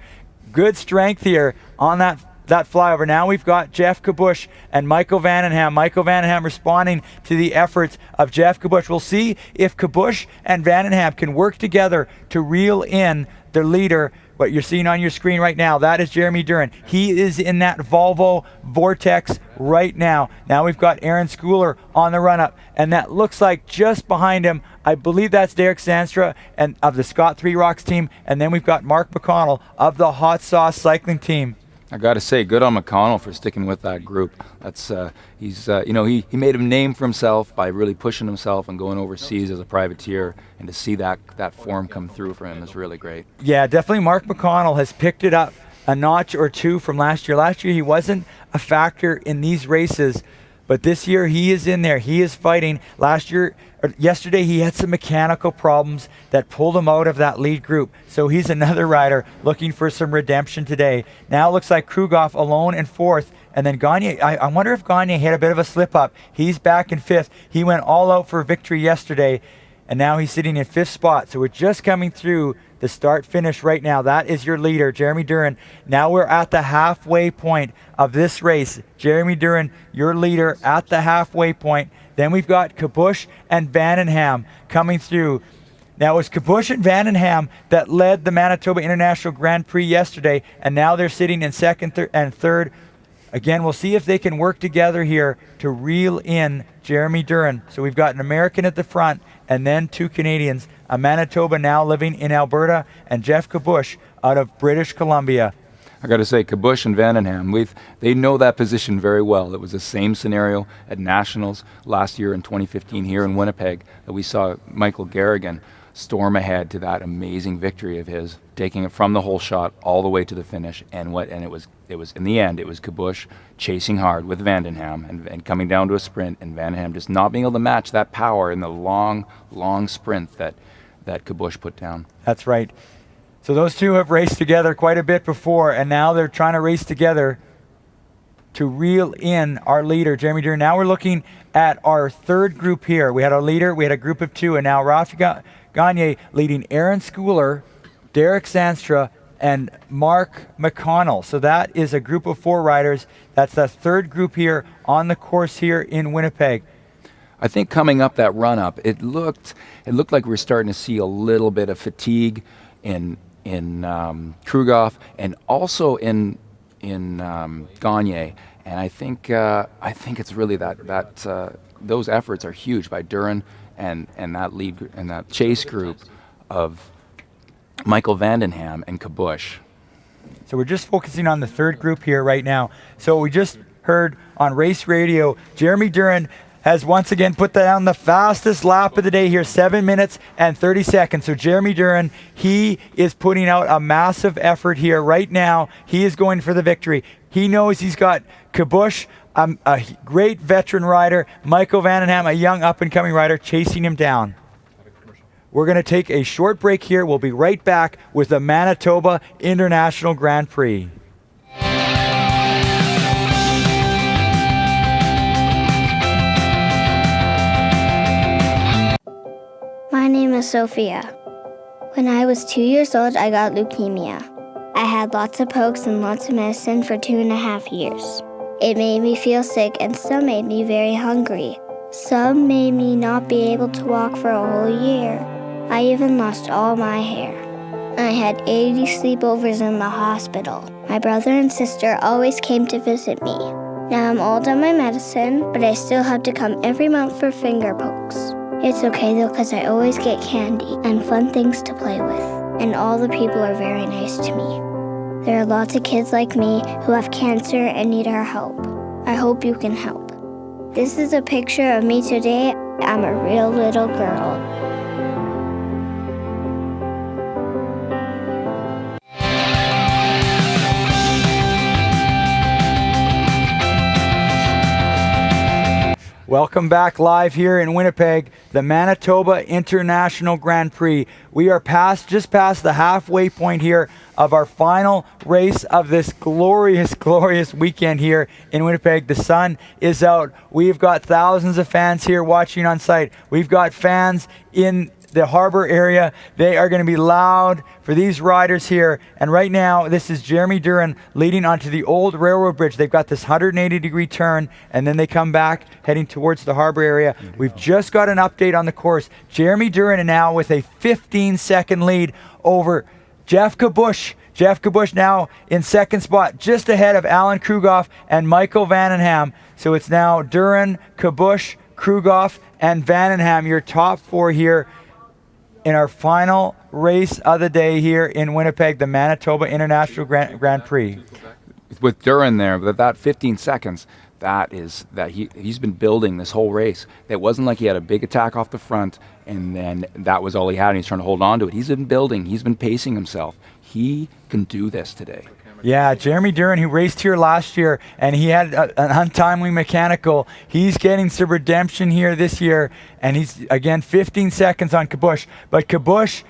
good strength here on that flyover. Now we've got Jeff Kabush and Michael Vandenham. Michael Vandenham responding to the efforts of Jeff Kabush. We'll see if Kabush and Vandenham can work together to reel in the leader. What you're seeing on your screen right now, that is Jeremy Duran. He is in that Volvo Vortex right now. Now we've got Aaron Schooler on the run-up, and that looks like just behind him, I believe that's Derek Zanstra and of the Scott Three Rocks team, and then we've got Mark McConnell of the Hot Sauce Cycling team. I got to say, good on McConnell for sticking with that group. That's he made a name for himself by really pushing himself and going overseas as a privateer, and to see that form come through for him is really great. Yeah, definitely Mark McConnell has picked it up a notch or two from last year. Last year he wasn't a factor in these races, but this year he is in there. He is fighting. Yesterday he had some mechanical problems that pulled him out of that lead group. So he's another rider looking for some redemption today. Now it looks like Krugoff alone in 4th. And then Gagne, I wonder if Gagne had a bit of a slip up. He's back in 5th. He went all out for victory yesterday, and now he's sitting in 5th spot. So we're just coming through the start finish right now. That is your leader, Jeremy Duran. Now we're at the halfway point of this race. Jeremy Duran, your leader at the halfway point. Then we've got Kabush and Vandenham coming through. Now it was Kabush and Vandenham that led the Manitoba International Grand Prix yesterday, and now they're sitting in 2nd and 3rd. Again, we'll see if they can work together here to reel in Jeremy Duran. So we've got an American at the front, and then 2 Canadians, a Manitoba now living in Alberta, and Jeff Kabush out of British Columbia. I got to say, Kabush and Vandenham, they know that position very well. It was the same scenario at Nationals last year in 2015 here in Winnipeg that we saw Michael Garrigan storm ahead to that amazing victory of his, taking it from the whole shot all the way to the finish. And it was in the end, it was Kabush chasing hard with Vandenham and coming down to a sprint, and Vandenham just not being able to match that power in the long sprint that Kabush put down. That's right. So those two have raced together quite a bit before, and now they're trying to race together to reel in our leader, Jeremy Duran. Now we're looking at our 3rd group here. We had our leader, we had a group of 2, and now Rafi Gagne leading Aaron Schooler, Derek Zanstra, and Mark McConnell. So that is a group of 4 riders. That's the 3rd group here on the course here in Winnipeg. I think coming up that run-up, it looked like we were starting to see a little bit of fatigue in Krugoff, and also in Gagne. And I think it's really that those efforts are huge by Duran and that lead and that chase group of Michael Vandenham and Kabush. So we're just focusing on the third group here right now. So we just heard on race radio, Jeremy Duran has once again put down the fastest lap of the day here, 7 minutes and 30 seconds. So Jeremy Duran, he is putting out a massive effort here right now. He is going for the victory. He knows he's got Kabush, a great veteran rider, Michael Vandenham, a young up-and-coming rider, chasing him down. We're going to take a short break here. We'll be right back with the Manitoba International Grand Prix. My name is Sophia. When I was 2 years old, I got leukemia. I had lots of pokes and lots of medicine for 2.5 years. It made me feel sick and some made me very hungry. Some made me not be able to walk for a whole year. I even lost all my hair. I had 80 sleepovers in the hospital. My brother and sister always came to visit me. Now I'm all done my medicine, but I still have to come every month for finger pokes. It's okay though, because I always get candy and fun things to play with. And all the people are very nice to me. There are lots of kids like me who have cancer and need our help. I hope you can help. This is a picture of me today. I'm a real little girl. Welcome back live here in Winnipeg, the Manitoba International Grand Prix. We are just past the halfway point here of our final race of this glorious, glorious weekend here in Winnipeg. The sun is out. We've got thousands of fans here watching on site. We've got fans in the harbor area. They are going to be loud for these riders here. And right now, this is Jeremy Duran leading onto the old railroad bridge. They've got this 180-degree turn, and then they come back heading towards the harbor area. We've just got an update on the course. Jeremy Duran now with a 15-second lead over Jeff Kabush. Jeff Kabush now in second spot, just ahead of Alan Krugoff and Michael Vandenham. So it's now Duran, Kabush, Krugoff, and Vandenham, your top four here in our final race of the day here in Winnipeg, the Manitoba International Grand Prix. With Duran there, but that 15 seconds, he's been building this whole race. It wasn't like he had a big attack off the front and then that was all he had and he's trying to hold on to it. He's been building, he's been pacing himself. He can do this today. Yeah, Jeremy Duran, who raced here last year, and he had an untimely mechanical. He's getting some redemption here this year, and he's, again, 15 seconds on Kabush. But Kabush,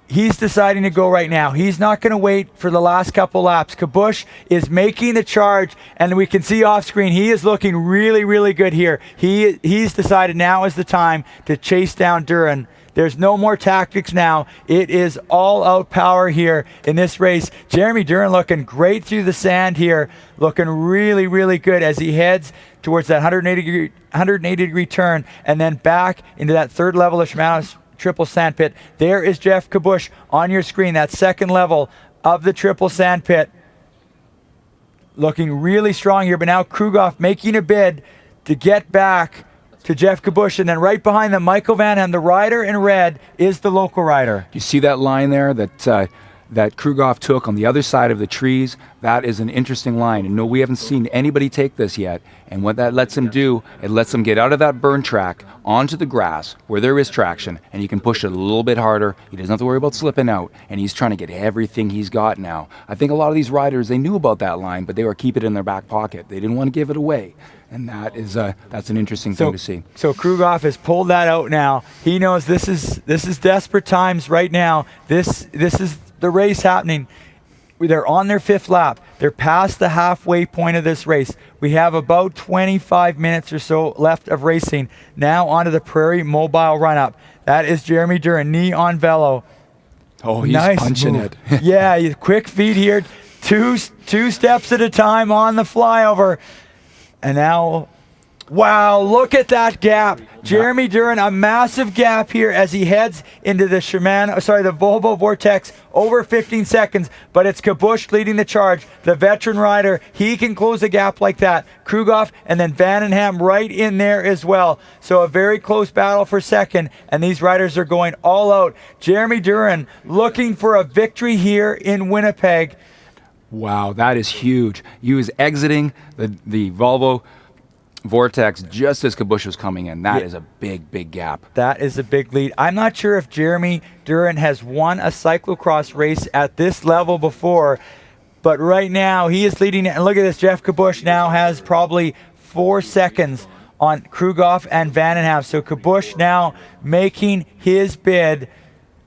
he's deciding to go right now. He's not going to wait for the last couple laps. Kabush is making the charge, and we can see off screen, he is looking really, really good here. He's decided now is the time to chase down Duran. There's no more tactics now. It is all out power here in this race. Jeremy Duran looking great through the sand here, looking really, really good as he heads towards that 180-degree turn and then back into that third level of Shimano's triple sand pit. There is Jeff Kabush on your screen, that second level of the triple sand pit. Looking really strong here, but now Krugoff making a bid to get back to Jeff Kabush, and then right behind them, Michael Vandenham, the rider in red, is the local rider. You see that line there that Krugoff took on the other side of the trees? That is an interesting line. And no, we haven't seen anybody take this yet. And what that lets him do, it lets him get out of that burn track onto the grass where there is traction, and he can push it a little bit harder. He doesn't have to worry about slipping out, and he's trying to get everything he's got now. I think a lot of these riders, they knew about that line, but they were keeping it in their back pocket. They didn't want to give it away. And that's an interesting thing to see. So Krugoff has pulled that out now. He knows this is desperate times right now. This is the race happening. They're on their fifth lap. They're past the halfway point of this race. We have about 25 minutes or so left of racing. Now onto the Prairie Mobile run-up. That is Jeremy Duran, knee on velo. Oh, he's nice punching move. it. Yeah, quick feet here. Two steps at a time on the flyover. And now Wow, look at that gap. Jeremy Duran, a massive gap here as he heads into the the Volvo Vortex, over 15 seconds, but it's Kabush leading the charge. The veteran rider, he can close a gap like that. Krugoff and then Vandenham right in there as well. So a very close battle for second, and these riders are going all out. Jeremy Duran looking for a victory here in Winnipeg. Wow, that is huge. He was exiting the Volvo Vortex just as Kabush was coming in. That is a big, big gap. That is a big lead. I'm not sure if Jeremy Duran has won a cyclocross race at this level before, but right now he is leading it. And look at this, Jeff Kabush now has probably 4 seconds on Krugoff and Vandenham. So Kabush now making his bid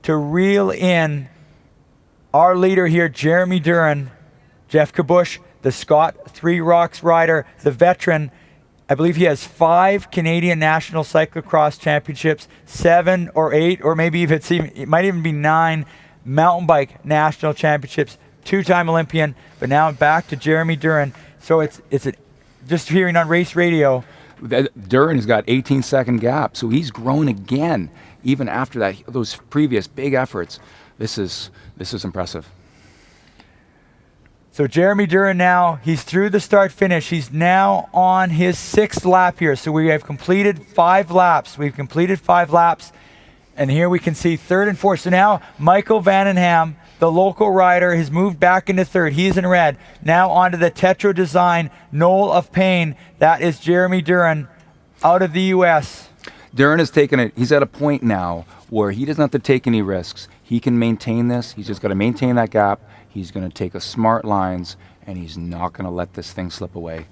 to reel in our leader here, Jeremy Duran. Jeff Kabush, the Scott Three Rocks rider, the veteran. I believe he has 5 Canadian National Cyclocross Championships, 7 or 8, or maybe if it might even be 9 mountain bike national championships, 2-time Olympian. But now back to Jeremy Duran. So it's just hearing on race radio. Duran has got 18-second gap, so he's grown again, even after those previous big efforts. This is impressive. So Jeremy Duran now, he's through the start finish. He's now on his 6th lap here. So we have completed 5 laps. We've completed 5 laps. And here we can see 3rd and 4th. So now Michael Vandenham, the local rider, has moved back into 3rd. He's in red. Now onto the Tetro Design Knoll of Pain. That is Jeremy Duran out of the U.S. Duran has taken it. He's at a point now where he doesn't have to take any risks. He can maintain this. He's just got to maintain that gap. He's going to take a smart lines, and he's not going to let this thing slip away.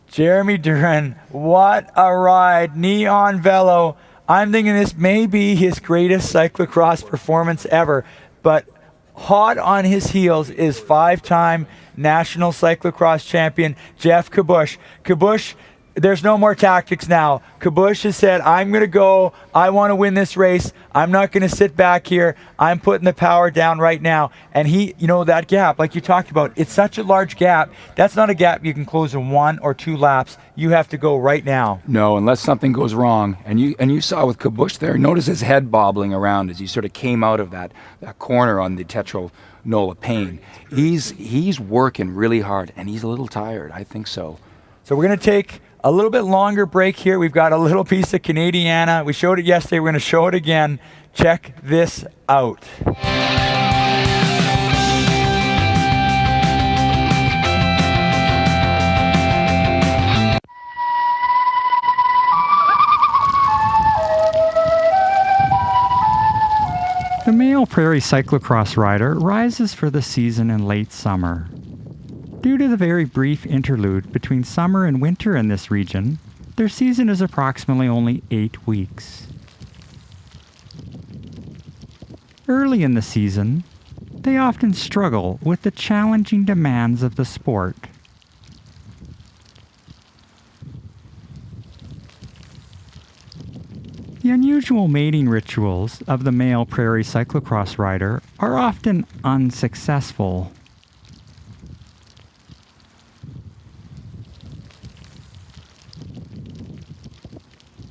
Jeremy Duran, what a ride. Neon Velo. I'm thinking this may be his greatest cyclocross performance ever, but hot on his heels is 5-time national cyclocross champion Jeff Kabush. Kabush, there's no more tactics now. Kabush has said, I'm going to go. I want to win this race. I'm not going to sit back here. I'm putting the power down right now. And he, that gap, like you talked about, it's such a large gap. That's not a gap you can close in 1 or 2 laps. You have to go right now. No, unless something goes wrong. And you saw with Kabush there, notice his head bobbling around as he sort of came out of that corner on the Tetro Knoll of Pain. He's working really hard, and he's a little tired. I think so. So we're going to take a little bit longer break here. We've got a little piece of Canadiana. We showed it yesterday. We're going to show it again. Check this out. The male prairie cyclocross rider rises for the season in late summer. Due to the very brief interlude between summer and winter in this region, their season is approximately only 8 weeks. Early in the season, they often struggle with the challenging demands of the sport. The unusual mating rituals of the male prairie cyclocross rider are often unsuccessful.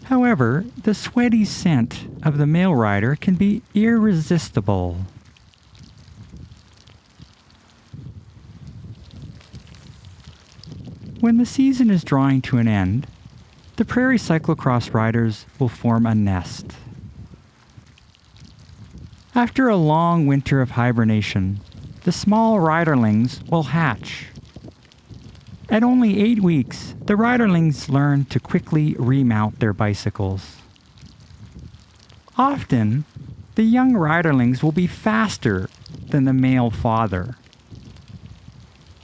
However, the sweaty scent of the male rider can be irresistible. When the season is drawing to an end, the prairie cyclocross riders will form a nest. After a long winter of hibernation, the small riderlings will hatch. At only 8 weeks, the riderlings learn to quickly remount their bicycles. Often, the young riderlings will be faster than the male father.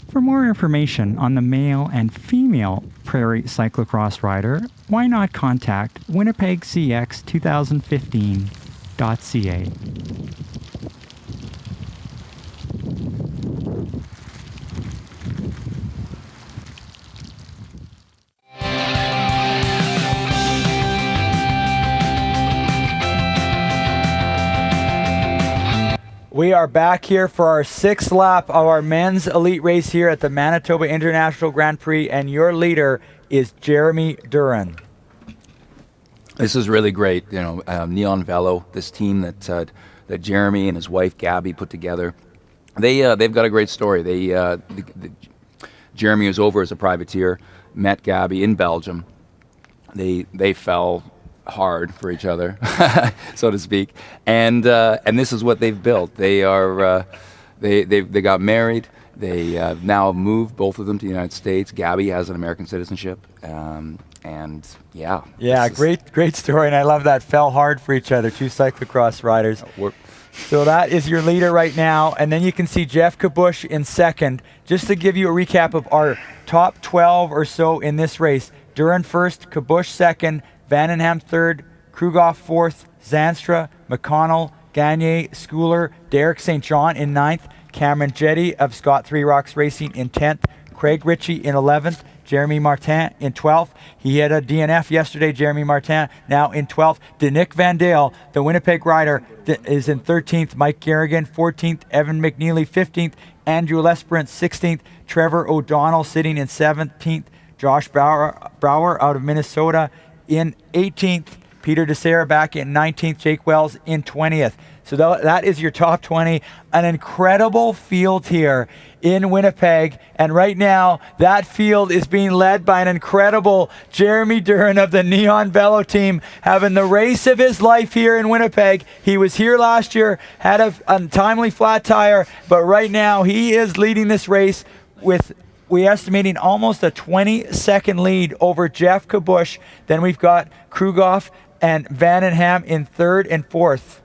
For more information on the male and female prairie cyclocross rider, why not contact winnipegcx2015.ca. We are back here for our 6th lap of our men's elite race here at the Manitoba International Grand Prix, and your leader is Jeremy Duran. This is really great. Neon Velo, this team that Jeremy and his wife Gabby put together. They've got a great story. Jeremy was over as a privateer, met Gabby in Belgium. They fell hard for each other, so to speak, and this is what they've built. They got married. They now moved, both of them, to the United States. Gabby has an American citizenship, and yeah, great story, and I love that. Fell hard for each other, two cyclocross riders. So that is your leader right now, and then you can see Jeff Kabush in second. Just to give you a recap of our top 12 or so in this race: Duran first, Kabush second, Vandenham third, Krugoff fourth, Zanstra, McConnell, Gagne, Schooler, Derek St. John in ninth, Cameron Jetty of Scott Three Rocks Racing in 10th, Craig Ritchie in 11th, Jeremy Martin in 12th. He had a DNF yesterday, Jeremy Martin, now in 12th. Danick Van Dale, the Winnipeg rider, is in 13th. Mike Garrigan, 14th. Evan McNeely, 15th. Andrew Lesperance, 16th. Trevor O'Donnell sitting in 17th. Josh Brower out of Minnesota in 18th. Peter DeSera back in 19th. Jake Wells in 20th. So that is your top 20. An incredible field here in Winnipeg. And right now, that field is being led by an incredible Jeremy Duran of the Neon Velo team, having the race of his life here in Winnipeg. He was here last year, had a untimely flat tire, but right now he is leading this race with, we're estimating, almost a 20-second lead over Jeff Kabush. Then we've got Krugoff and Vandenham in third and fourth.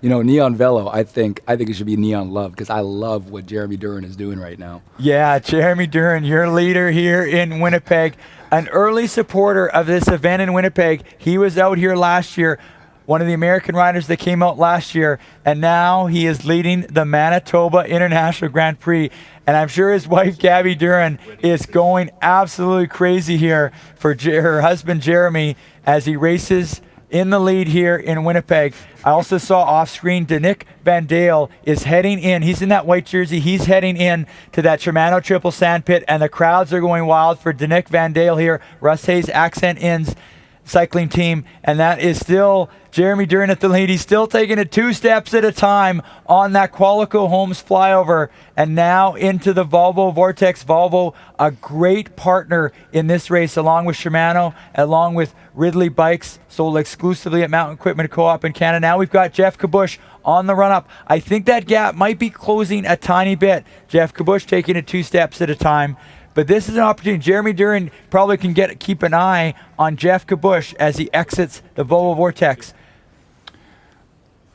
Neon Velo, I think it should be Neon Love, because I love what Jeremy Duran is doing right now. Yeah, Jeremy Duran, your leader here in Winnipeg, an early supporter of this event in Winnipeg. He was out here last year, one of the American riders that came out last year, and now he is leading the Manitoba International Grand Prix. And I'm sure his wife, Gabby Duran, is going absolutely crazy here for her husband, Jeremy, as he races in the lead here in Winnipeg. I also saw off screen Danick Van Dale is heading in. He's in that white jersey. He's heading in to that Shimano Triple Sand Pit, and the crowds are going wild for Danick Van Dale here. Russ Hayes, Accent Inns cycling team, and that is still Jeremy Duran at the lead. He's still taking it 2 steps at a time on that Qualico Homes flyover, and now into the Volvo Vortex. Volvo, a great partner in this race, along with Shimano, along with Ridley Bikes, sold exclusively at Mountain Equipment Co-op in Canada. Now we've got Jeff Kabush on the run-up. I think that gap might be closing a tiny bit. Jeff Kabush taking it 2 steps at a time. But this is an opportunity. Jeremy Duran probably can keep an eye on Jeff Kabush as he exits the Volvo Vortex.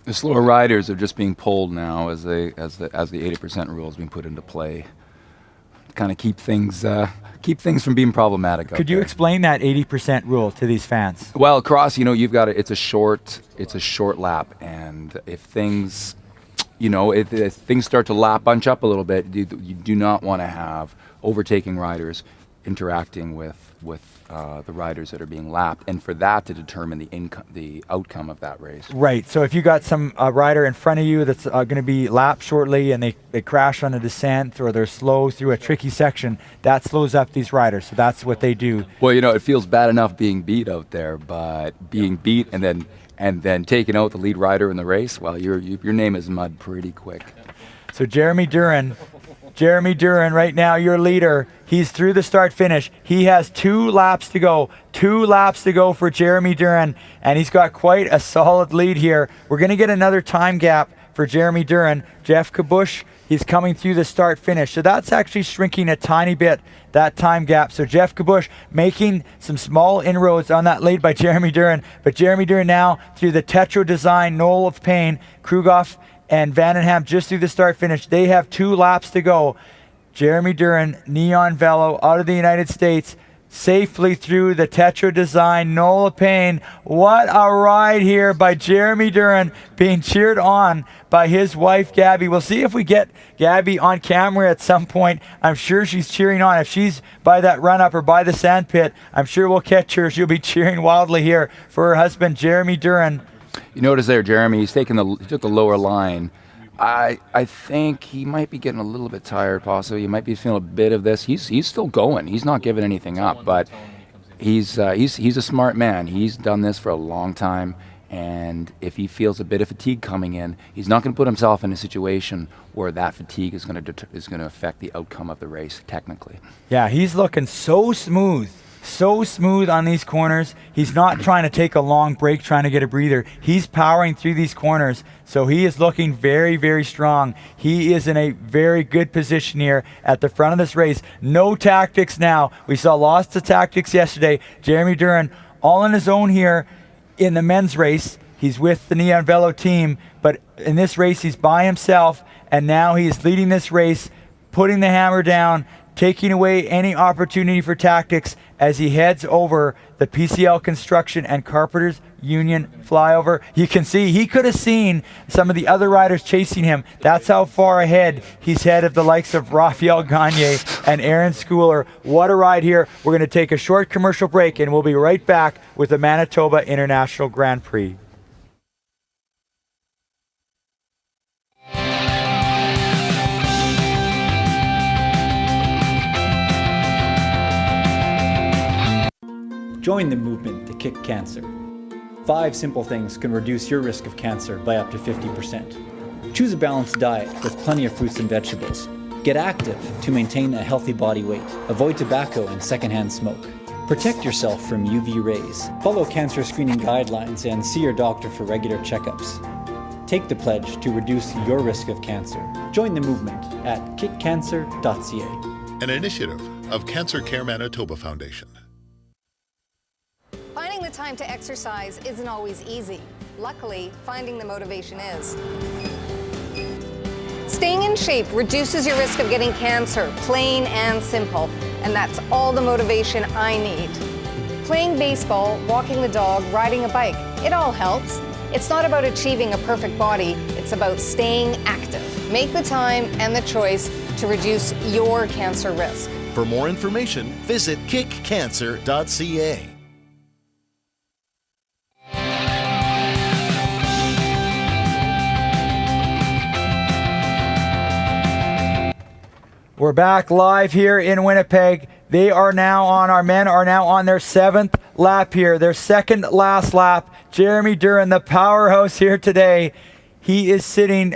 The slower riders are just being pulled now as the 80% rule is being put into play. Kind of keep things from being problematic. Could you explain that 80% rule to these fans? Well, cross, you've got it's a short lap, and if things, if things start to bunch up a little bit, you do not want to have overtaking riders interacting with the riders that are being lapped, and for that to determine the outcome of that race. Right. So if you got some rider in front of you that's going to be lapped shortly, and they crash on a descent, or they're slow through a tricky section, that slows up these riders. So that's what they do. Well, it feels bad enough being beat out there, but being beat and then taking out the lead rider in the race, well, your name is mud pretty quick. So Jeremy Duran right now, your leader. He's through the start finish. He has 2 laps to go. 2 laps to go for Jeremy Duran, and he's got quite a solid lead here. We're going to get another time gap for Jeremy Duran. Jeff Kabush, he's coming through the start finish. So that's actually shrinking a tiny bit, that time gap. So Jeff Kabush making some small inroads on that lead by Jeremy Duran. But Jeremy Duran now through the Tetro Design Knoll of Pain, Krugoff and Vandenham just through the start finish. They have 2 laps to go. Jeremy Duran, Neon Velo, out of the United States, safely through the Tetro Design Knoll of Pain. What a ride here by Jeremy Duran, being cheered on by his wife, Gabby. We'll see if we get Gabby on camera at some point. I'm sure she's cheering on. If she's by that run-up or by the sand pit, I'm sure we'll catch her. She'll be cheering wildly here for her husband, Jeremy Duran. You notice there, Jeremy, he took the lower line I think he might be getting a little bit tired, possibly. He might be feeling a bit of this. He's still going. He's not giving anything up, but he's a smart man. He's done this for a long time, and if he feels a bit of fatigue coming in, he's not going to put himself in a situation where that fatigue is going to affect the outcome of the race technically. Yeah, he's looking so smooth on these corners. He's not trying to take a long break, trying to get a breather. He's powering through these corners, so he is looking very, very strong. He is in a very good position here at the front of this race. No tactics now. We saw lots of tactics yesterday. Jeremy Duran all on his own here in the men's race. He's with the Neon Velo team, but in this race he's by himself, and now he's leading this race, putting the hammer down, taking away any opportunity for tactics as he heads over the PCL Construction and Carpenters Union flyover. You can see he could have seen some of the other riders chasing him. That's how far ahead he's ahead of the likes of Raphael Gagne and Aaron Schooler. What a ride here. We're going to take a short commercial break and we'll be right back with the Manitoba International Grand Prix. Join the movement to kick cancer. 5 simple things can reduce your risk of cancer by up to 50%. Choose a balanced diet with plenty of fruits and vegetables. Get active to maintain a healthy body weight. Avoid tobacco and secondhand smoke. Protect yourself from UV rays. Follow cancer screening guidelines and see your doctor for regular checkups. Take the pledge to reduce your risk of cancer. Join the movement at kickcancer.ca. An initiative of Cancer Care Manitoba Foundation. Finding the time to exercise isn't always easy. Luckily, finding the motivation is. Staying in shape reduces your risk of getting cancer, plain and simple. And that's all the motivation I need. Playing baseball, walking the dog, riding a bike, it all helps. It's not about achieving a perfect body, it's about staying active. Make the time and the choice to reduce your cancer risk. For more information, visit kickcancer.ca. We're back live here in Winnipeg. Our men are now on their 7th lap here, their second last lap. Jeremy Duran, the powerhouse here today. He is sitting,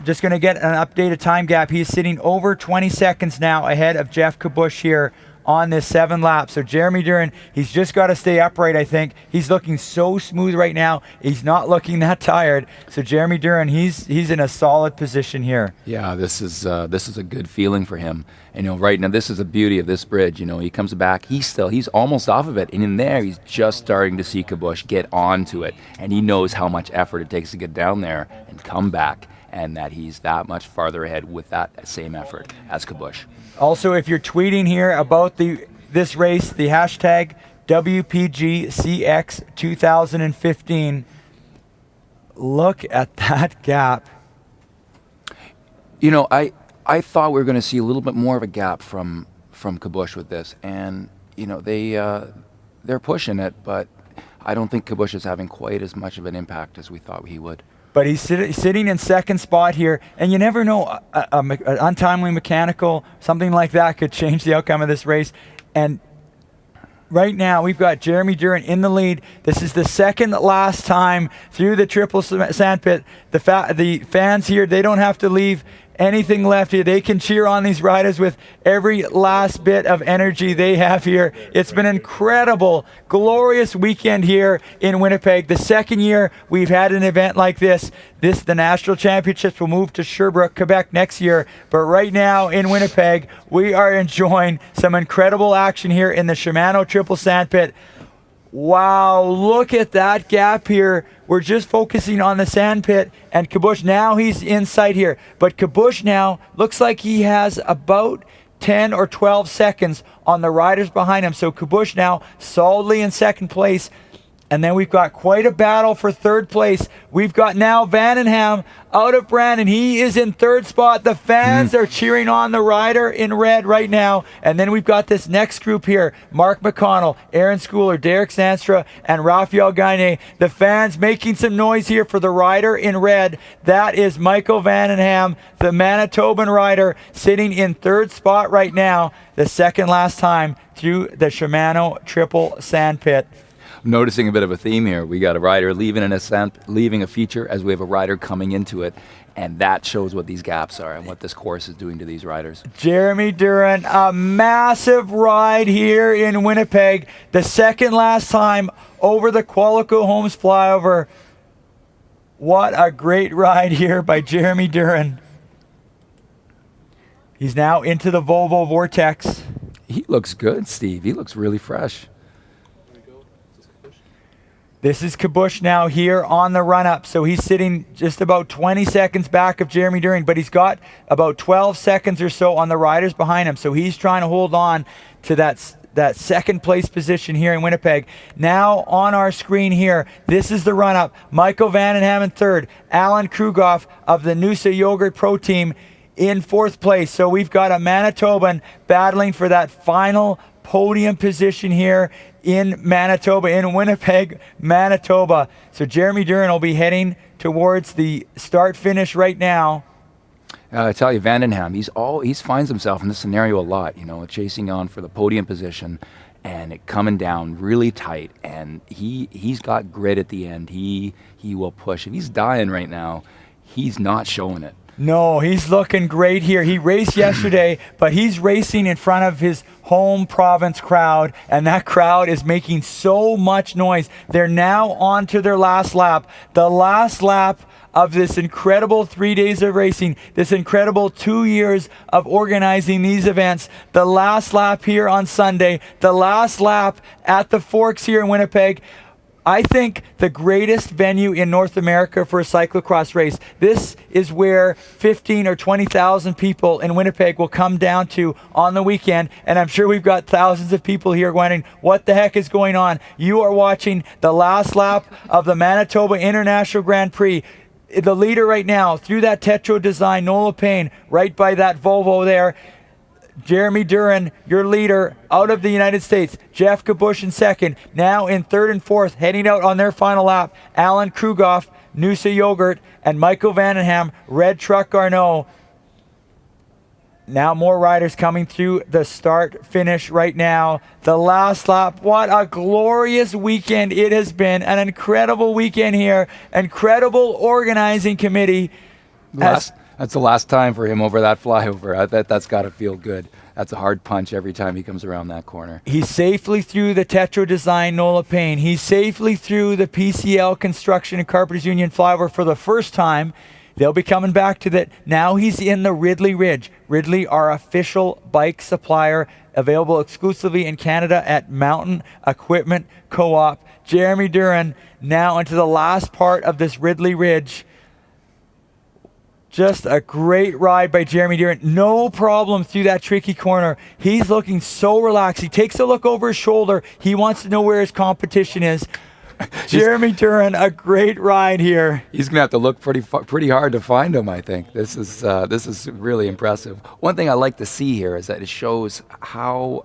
just going to get an updated time gap. He is sitting over 20 seconds now ahead of Jeff Kabush here on this 7th lap. So Jeremy Duran, he's just got to stay upright, I think. He's looking so smooth right now. He's not looking that tired. So Jeremy Duran, he's in a solid position here. Yeah, this is a good feeling for him. And right now, this is the beauty of this bridge. He comes back. He's almost off of it, and in there, he's just starting to see Kabush get onto it, and he knows how much effort it takes to get down there and come back, and that he's that much farther ahead with that same effort as Kabush. Also, if you're tweeting here about this race, the hashtag WPGCX2015, look at that gap. I thought we were going to see a little bit more of a gap from Kabush with this, and they're pushing it, but I don't think Kabush is having quite as much of an impact as we thought he would. But he's sitting in second spot here, and you never know, an untimely mechanical, something like that could change the outcome of this race. And right now, we've got Jeremy Duran in the lead. This is the second last time through the triple sandpit. The fans here, they don't have to leave anything left here. They can cheer on these riders with every last bit of energy they have here. It's been an incredible, glorious weekend here in Winnipeg. The second year we've had an event like this. The National Championships will move to Sherbrooke, Quebec next year. But right now in Winnipeg, we are enjoying some incredible action here in the Shimano Triple Sandpit. Wow, look at that gap here. We're just focusing on the sandpit, and Kabush, now he's in sight here. But Kabush now looks like he has about 10 or 12 seconds on the riders behind him. So Kabush now solidly in second place. And then we've got quite a battle for third place. We've got now Vandenham out of Brandon. He is in third spot. The fans are cheering on the rider in red right now. And then we've got this next group here. Mark McConnell, Aaron Schooler, Derek Sanstra, and Raphael Gagne. The fans making some noise here for the rider in red. That is Michael Vandenham, the Manitoban rider, sitting in third spot right now, the second last time through the Shimano Triple Sandpit. Noticing a bit of a theme here. We got a rider leaving an ascent, leaving a feature, as we have a rider coming into it, and that shows what these gaps are and what this course is doing to these riders. Jeremy Duran, a massive ride here in Winnipeg, the second last time over the Qualico Homes flyover. What a great ride here by Jeremy Duran. He's now into the Volvo Vortex. He looks good, Steve. He looks really fresh. This is Kabush now here on the run-up. So he's sitting just about 20 seconds back of Jeremy Duran, but he's got about 12 seconds or so on the riders behind him. So he's trying to hold on to that second place position here in Winnipeg. Now on our screen here, this is the run-up. Michael Vandenham in third. Alan Krugoff of the Noosa Yogurt Pro Team in fourth place. So we've got a Manitoban battling for that final podium position here in Manitoba, in Winnipeg, Manitoba. So Jeremy Duran will be heading towards the start finish right now. I tell you, Vandenham, he finds himself in this scenario a lot, you know, chasing on for the podium position and it coming down really tight, and he's got grit at the end. He will push. If he's dying right now, he's not showing it. No, he's looking great here. He raced yesterday, but he's racing in front of his home province crowd, and that crowd is making so much noise. They're now on to their last lap. The last lap of this incredible 3 days of racing, this incredible 2 years of organizing these events. The last lap here on Sunday, the last lap at the Forks here in Winnipeg. I think the greatest venue in North America for a cyclocross race. This is where 15 or 20,000 people in Winnipeg will come down to on the weekend, and I'm sure we've got thousands of people here wondering what the heck is going on. You are watching the last lap of the Manitoba International Grand Prix. The leader right now through that Tetro design, Nola Payne, right by that Volvo there. Jeremy Duran, your leader out of the United States. Jeff Kabush in second. Now in third and fourth, heading out on their final lap. Alan Krugoff, Noosa Yogurt, and Michael Vandenham, Red Truck Garneau. Now more riders coming through the start finish right now. The last lap. What a glorious weekend it has been. An incredible weekend here. Incredible organizing committee. That's the last time for him over that flyover. That's got to feel good. That's a hard punch every time he comes around that corner. He's safely through the Tetro design Nola Payne. He's safely through the PCL Construction and Carpenters Union flyover for the first time. They'll be coming back to that. Now he's in the Ridley Ridge. Ridley, our official bike supplier, available exclusively in Canada at Mountain Equipment Co-op. Jeremy Duran now into the last part of this Ridley Ridge. Just a great ride by Jeremy Duran. No problem through that tricky corner. He's looking so relaxed. He takes a look over his shoulder. He wants to know where his competition is. Jeremy Duran, a great ride here. He's going to have to look pretty hard to find him, I think. This is really impressive. One thing I like to see here is that it shows how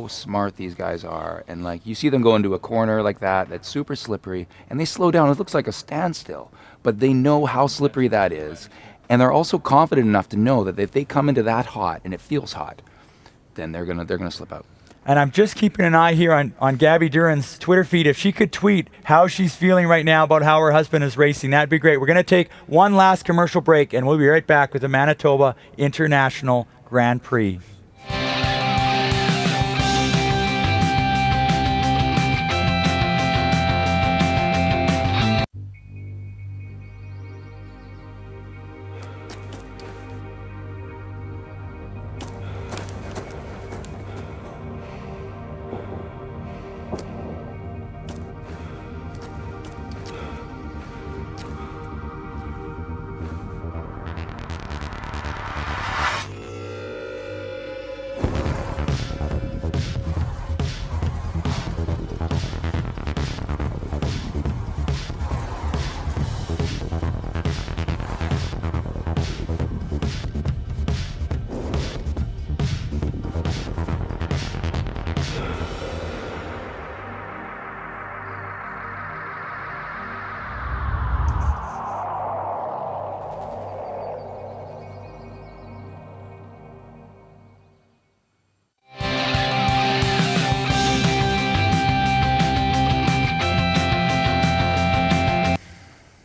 smart these guys are. And like you see them go into a corner like that, that's super slippery, and they slow down. It looks like a standstill. But they know how slippery that is, and they're also confident enough to know that if they come into that hot and it feels hot, then they're gonna slip out. And I'm just keeping an eye here on Gabby Duran's Twitter feed. If she could tweet how she's feeling right now about how her husband is racing, that'd be great. We're gonna take one last commercial break, and we'll be right back with the Manitoba International Grand Prix.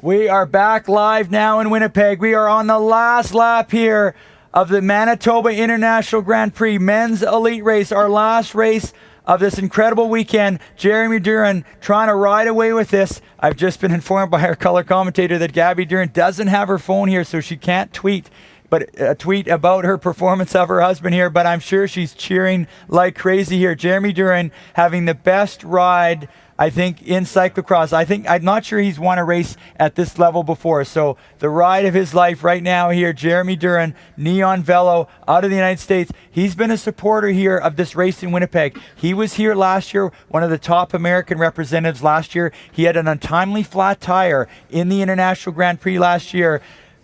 We are back live now in Winnipeg. We are on the last lap here of the Manitoba International Grand Prix Men's Elite Race, our last race of this incredible weekend. Jeremy Duran trying to ride away with this. I've just been informed by our color commentator that Gabby Duran doesn't have her phone here, so she can't tweet about her performance of her husband here, but I'm sure she's cheering like crazy here. Jeremy Duran having the best ride, I think, in cyclocross. I'm not sure he's won a race at this level before. So the ride of his life right now here, Jeremy Duran, Neon Velo, out of the United States. He's been a supporter here of this race in Winnipeg. He was here last year, one of the top American representatives last year. He had an untimely flat tire in the International Grand Prix last year.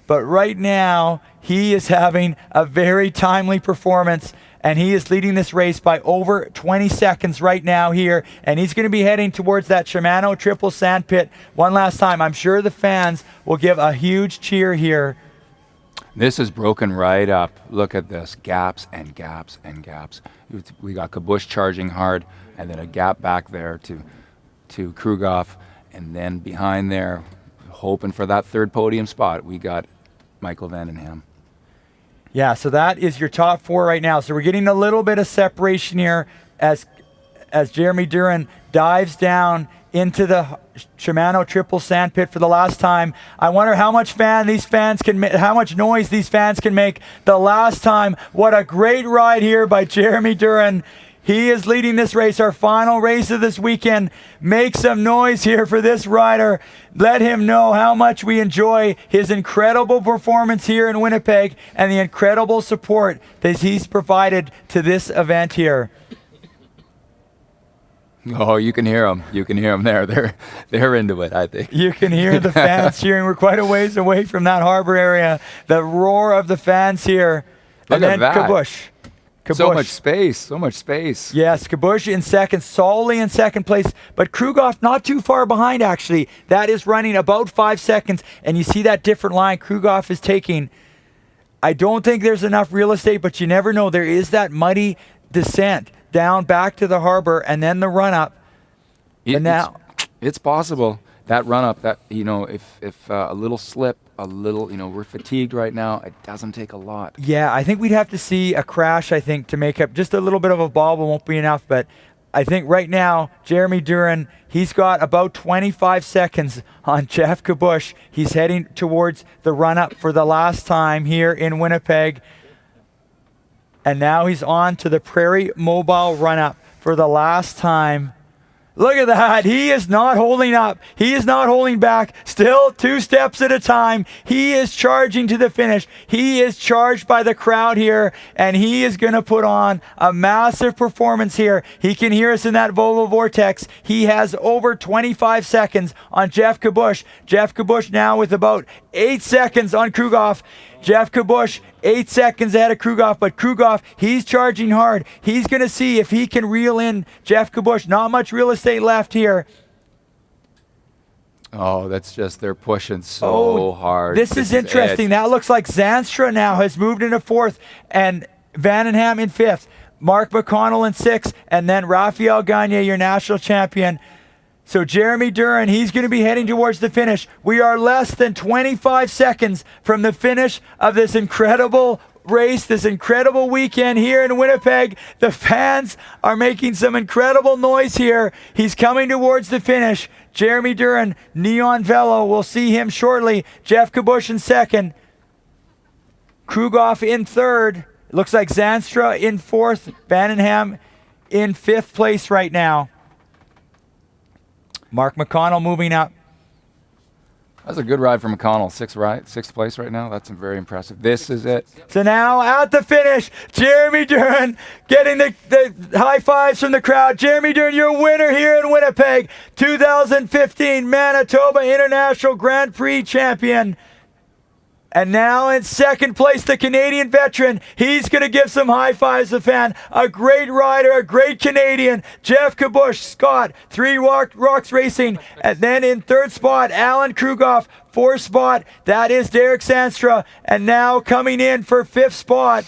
But right now, he is having a very timely performance, and he is leading this race by over 20 seconds right now here, and he's going to be heading towards that Shimano triple sandpit one last time. I'm sure the fans will give a huge cheer here. This is broken right up. Look at this. Gaps and gaps and gaps. We got Kabush charging hard, and then a gap back there to Krugoff, and then behind there, hoping for that third podium spot, we got Michael Vandenham. Yeah, so that is your top four right now. So we're getting a little bit of separation here as Jeremy Duran dives down into the Shimano triple sandpit for the last time. I wonder how much noise these fans can make the last time. What a great ride here by Jeremy Duran. He is leading this race, our final race of this weekend. Make some noise here for this rider. Let him know how much we enjoy his incredible performance here in Winnipeg and the incredible support that he's provided to this event here. Oh, you can hear them. You can hear them there. They're into it, I think. You can hear the fans cheering. We're quite a ways away from that harbor area. The roar of the fans here. Look at that. Kabush. So much space. Yes, Kabush in second, solely in second place, but Krugoff not too far behind, actually. That is running about 5 seconds, and you see that different line Krugoff is taking. I don't think there's enough real estate, but you never know. There is that muddy descent down back to the harbor, and then the run-up. It's possible. That run-up, if a little slip, we're fatigued right now. It doesn't take a lot. Yeah, I think we'd have to see a crash, I think, to make up. Just a little bit of a bobble won't be enough, but I think right now, Jeremy Duran, he's got about 25 seconds on Jeff Kabush. He's heading towards the run-up for the last time here in Winnipeg. And now he's on to the Prairie Mobile run-up for the last time. Look at that. He is not holding up. He is not holding back. Still 2 steps at a time. He is charging to the finish. He is charged by the crowd here, and he is going to put on a massive performance here. He can hear us in that Volvo Vortex. He has over 25 seconds on Jeff Kabush. Jeff Kabush now with about 8 seconds on Krugoff. Jeff Kabush, 8 seconds ahead of Krugoff, but Krugoff, he's charging hard. He's going to see if he can reel in Jeff Kabush. Not much real estate left here. Oh, they're pushing so hard. This is interesting. That looks like Zanstra now has moved into 4th, and Vandenham in 5th. Mark McConnell in 6th, and then Raphael Gagne, your national champion. So Jeremy Duran, he's going to be heading towards the finish. We are less than 25 seconds from the finish of this incredible race, this incredible weekend here in Winnipeg. The fans are making some incredible noise here. He's coming towards the finish. Jeremy Duran, Neon Velo, we'll see him shortly. Jeff Kabush in 2nd. Krugoff in 3rd. It looks like Zanstra in 4th. Vandenham in 5th place right now. Mark McConnell moving up. That's a good ride for McConnell. 6th place right now. That's very impressive. This is it. So now at the finish, Jeremy Duran getting the high fives from the crowd. Jeremy Duran, your winner here in Winnipeg, 2015 Manitoba International Grand Prix champion. And now in 2nd place, the Canadian veteran. He's going to give some high fives to the fan. A great rider, a great Canadian. Jeff Kabush, Scott, 3 Rocks Racing. And then in 3rd spot, Alan Krugoff. 4th spot, that is Derek Zanstra. And now coming in for 5th spot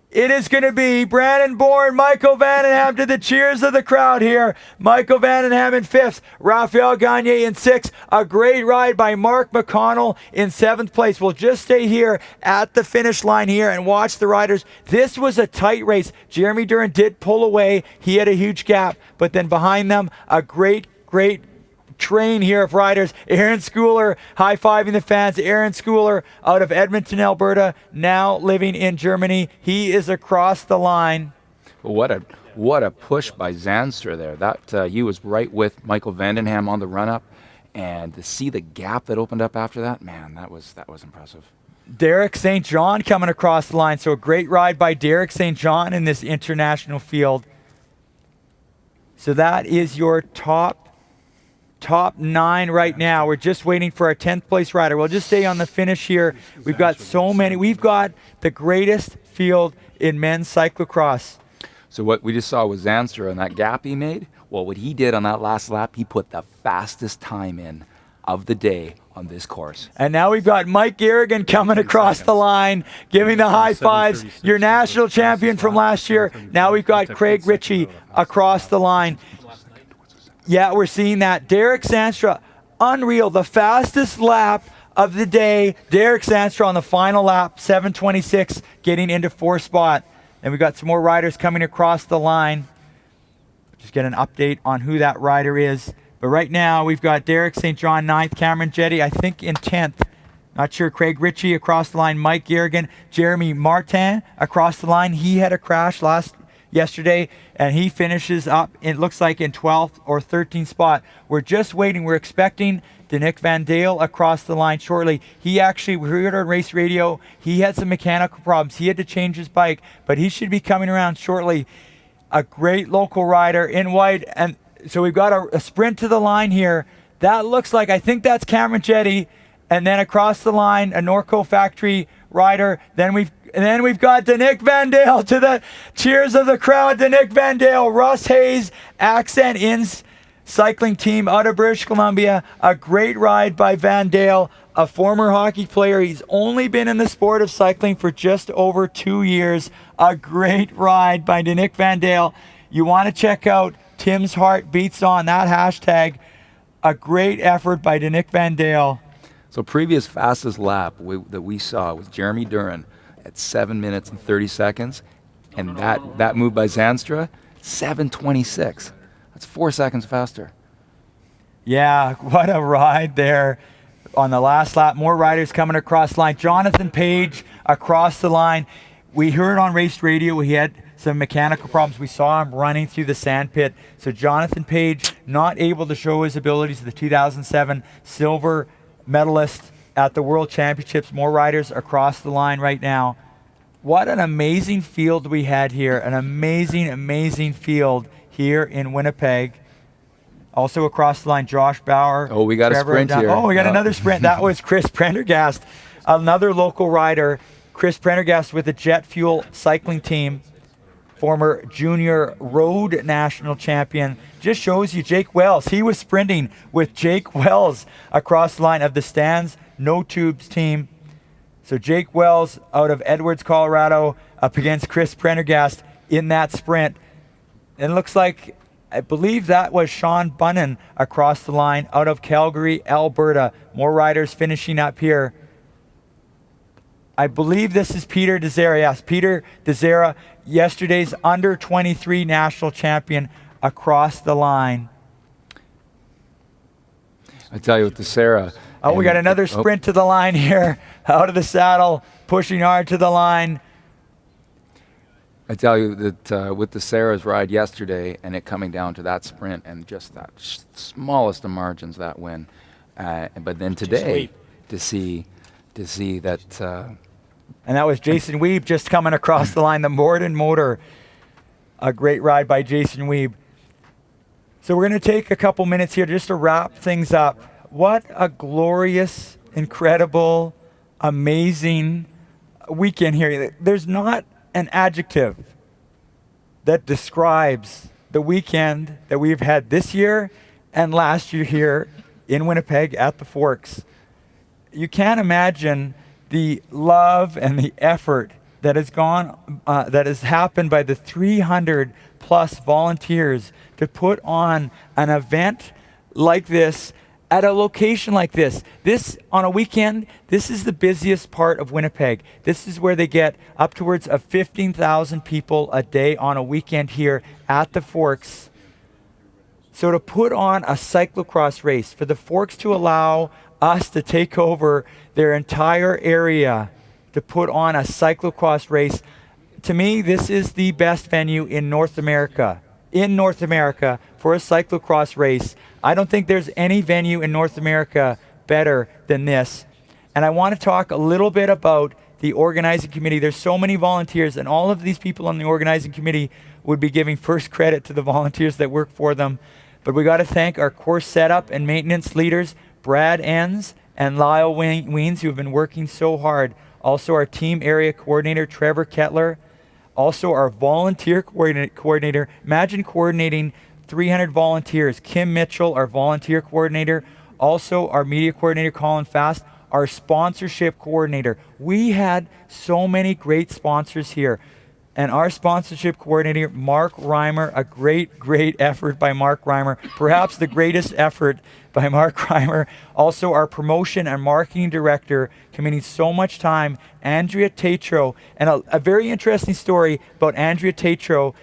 It is going to be Brandon Bourne, Michael Vandenham to the cheers of the crowd here. Michael Vandenham in 5th, Raphael Gagne in 6th. A great ride by Mark McConnell in 7th place. We'll just stay here at the finish line here and watch the riders. This was a tight race. Jeremy Duran did pull away. He had a huge gap, but then behind them, a great train here of riders. Aaron Schooler high-fiving the fans. Aaron Schooler out of Edmonton, Alberta, now living in Germany. He is across the line. What a push by Zanstra there. That he was right with Michael Vandenham on the run-up, and to see the gap that opened up after that, man, that was impressive. Derek St. John coming across the line. So a great ride by Derek St. John in this international field. So that is your top 9 right now. We're just waiting for our 10th place rider. We'll just stay on the finish here. We've got so many. We've got the greatest field in men's cyclocross. So what we just saw was Zanstra and that gap he made. Well, what he did on that last lap, he put the fastest time in of the day on this course. And now we've got Mike Garrigan coming across the line, giving the high fives. Your national champion from last year. Now we've got Craig Ritchie across the line. Yeah, we're seeing that. Derek Zanstra, unreal. The fastest lap of the day. Derek Zanstra on the final lap, 7:26, getting into 4th spot. And we've got some more riders coming across the line. Just get an update on who that rider is. But right now, we've got Derek St. John 9th, Cameron Jetty, I think in 10th. Not sure. Craig Ritchie across the line, Mike Garrigan, Jeremy Martin across the line. He had a crash yesterday, and he finishes up, it looks like, in 12th or 13th spot. We're just waiting. We're expecting Danick Van Dale across the line shortly. He actually, we heard on race radio, he had some mechanical problems. He had to change his bike, but he should be coming around shortly. A great local rider in white, and so we've got a sprint to the line here. That looks like, I think that's Cameron Jetty, and then across the line, a Norco Factory rider. Then we've got Danick Van Dale to the cheers of the crowd. Danick Van Dale, Russ Hayes, Accent Inns cycling team out of British Columbia. A great ride by Van Dale, a former hockey player. He's only been in the sport of cycling for just over 2 years. A great ride by Danick Van Dale. You want to check out Tim's Heart Beats On, that hashtag. A great effort by Danick Van Dale. So previous fastest lap that we saw was Jeremy Duran at 7 minutes and 30 seconds. And that move by Zanstra, 7:26. That's 4 seconds faster. Yeah, what a ride there on the last lap. More riders coming across the line. Jonathan Page across the line. We heard on race radio he had some mechanical problems. We saw him running through the sand pit. So Jonathan Page not able to show his abilities. The 2007 silver medalist at the World Championships. More riders across the line right now. What an amazing field we had here. An amazing, amazing field here in Winnipeg. Also across the line, Josh Bauer. Oh, we got a sprint here. Oh, we got another sprint. That was Chris Prendergast, another local rider. Chris Prendergast with the Jet Fuel cycling team, former junior road national champion. Just shows you Jake Wells. He was sprinting with Jake Wells across the line of the Stands No Tubes team. So Jake Wells out of Edwards, Colorado, up against Chris Prendergast in that sprint. And it looks like, I believe that was Sean Bunnan across the line out of Calgary, Alberta. More riders finishing up here. I believe this is Peter Desera. Yes, Peter Desera, yesterday's under-23 national champion across the line. I tell you, with Desera. Oh, we got another sprint to the line here. Out of the saddle, pushing hard to the line. I tell you that with the Sarah's ride yesterday and it coming down to that sprint and just that smallest of margins, that win. But then today to see that. And that was Jason Weeb just coming across the line, the Morden Motor. A great ride by Jason Weeb. So we're going to take a couple minutes here just to wrap things up. What a glorious, incredible, amazing weekend here. There's not an adjective that describes the weekend that we've had this year and last year here in Winnipeg at the Forks. You can't imagine the love and the effort that has happened by the 300 plus volunteers to put on an event like this at a location like this. This, on a weekend, this is the busiest part of Winnipeg. This is where they get upwards of 15,000 people a day on a weekend here at the Forks. So to put on a cyclocross race, for the Forks to allow us to take over their entire area to put on a cyclocross race, to me, this is the best venue in North America. In North America for a cyclocross race. I don't think there's any venue in North America better than this. And I want to talk a little bit about the organizing committee. There's so many volunteers, and all of these people on the organizing committee would be giving first credit to the volunteers that work for them. But we got to thank our course setup and maintenance leaders, Brad Enns and Lyle Weens, who have been working so hard. Also our team area coordinator, Trevor Kettler. Also our volunteer coordinator. Imagine coordinating 300 volunteers. Kim Mitchell, our volunteer coordinator. Also our media coordinator, Colin Fast. Our sponsorship coordinator. We had so many great sponsors here. And our sponsorship coordinator, Mark Reimer, a great effort by Mark Reimer. Perhaps the greatest effort by Mark Reimer. Also our promotion and marketing director, committing so much time, Andrea Tatro. And a very interesting story about Andrea Tatro.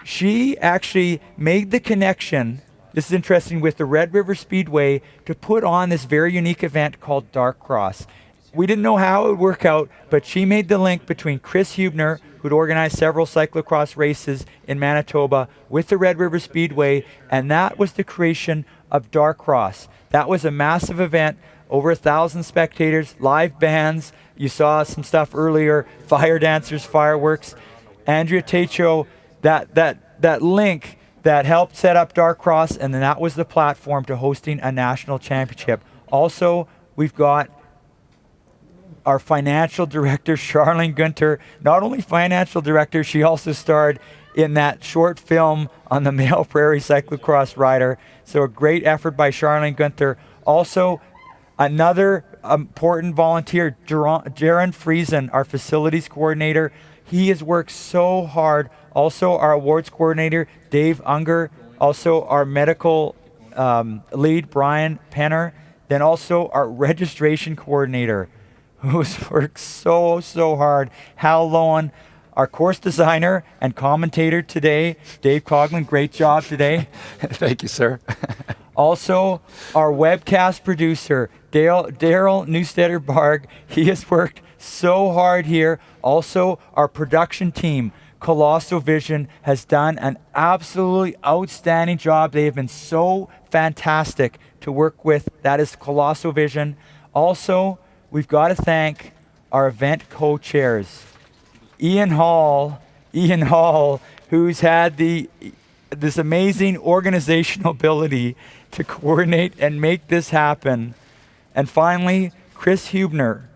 She actually made the connection, this is interesting, with the Red River Speedway to put on this very unique event called Dark Cross. We didn't know how it would work out, but she made the link between Chris Hubner, who'd organized several cyclocross races in Manitoba, with the Red River Speedway, and that was the creation of Dark Cross. That was a massive event, over 1,000 spectators, live bands. You saw some stuff earlier, fire dancers, fireworks. Andrea Tatro, that link that helped set up Dark Cross, and then that was the platform to hosting a national championship. Also, we've got our financial director, Charlene Gunter. Not only financial director, she also starred in that short film on the Male Prairie Cyclocross rider. So a great effort by Charlene Gunter. Also, another important volunteer, Jaron Friesen, our facilities coordinator. He has worked so hard. Also, our awards coordinator, Dave Unger. Also, our medical lead, Brian Penner. Then also our registration coordinator, who's worked so hard, Hal Lowen. Our course designer and commentator today, Dave Coughlin. Great job today. Thank you, sir. Also, our webcast producer, Daryl Newstetter-Barg. He has worked so hard here. Also, our production team, Colosso Vision, has done an absolutely outstanding job. They have been so fantastic to work with. That is Colosso Vision. Also, we've got to thank our event co-chairs. Ian Hall, who's had this amazing organizational ability to coordinate and make this happen. And finally, Chris Hubner,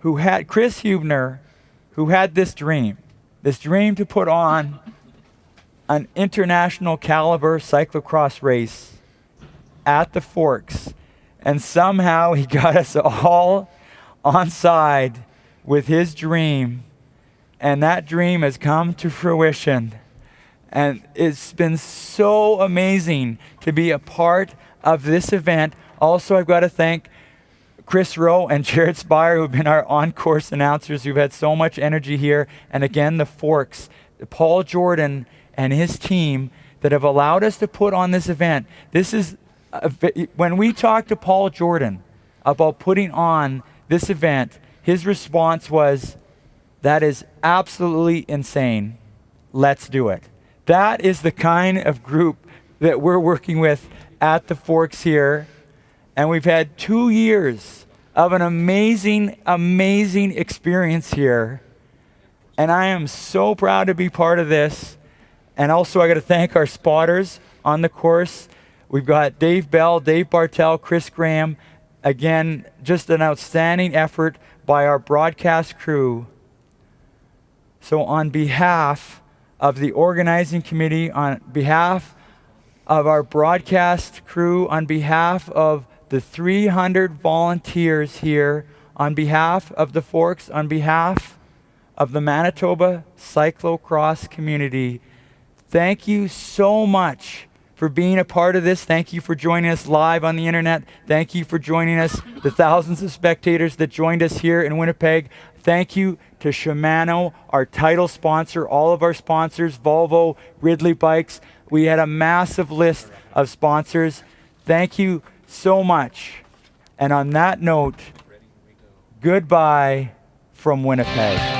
who had this dream to put on an international caliber cyclocross race at the Forks. And somehow he got us all on side with his dream. And that dream has come to fruition. And it's been so amazing to be a part of this event. Also, I've got to thank Chris Rowe and Jared Spire, who've been our on-course announcers, who've had so much energy here. And again, the Forks, Paul Jordan and his team that have allowed us to put on this event. This is, when we talked to Paul Jordan about putting on this event, his response was, "That is absolutely insane. Let's do it." That is the kind of group that we're working with at the Forks here. And we've had 2 years of an amazing experience here. And I am so proud to be part of this. And also I got to thank our spotters on the course. We've got Dave Bell, Dave Bartel, Chris Graham. Again, just an outstanding effort by our broadcast crew. So on behalf of the organizing committee, on behalf of our broadcast crew, on behalf of the 300 volunteers here, on behalf of the Forks, on behalf of the Manitoba cyclocross community, thank you so much for being a part of this. Thank you for joining us live on the internet. Thank you for joining us, the thousands of spectators that joined us here in Winnipeg. Thank you to Shimano, our title sponsor, all of our sponsors, Volvo, Ridley Bikes. We had a massive list of sponsors. Thank you so much. And on that note, goodbye from Winnipeg.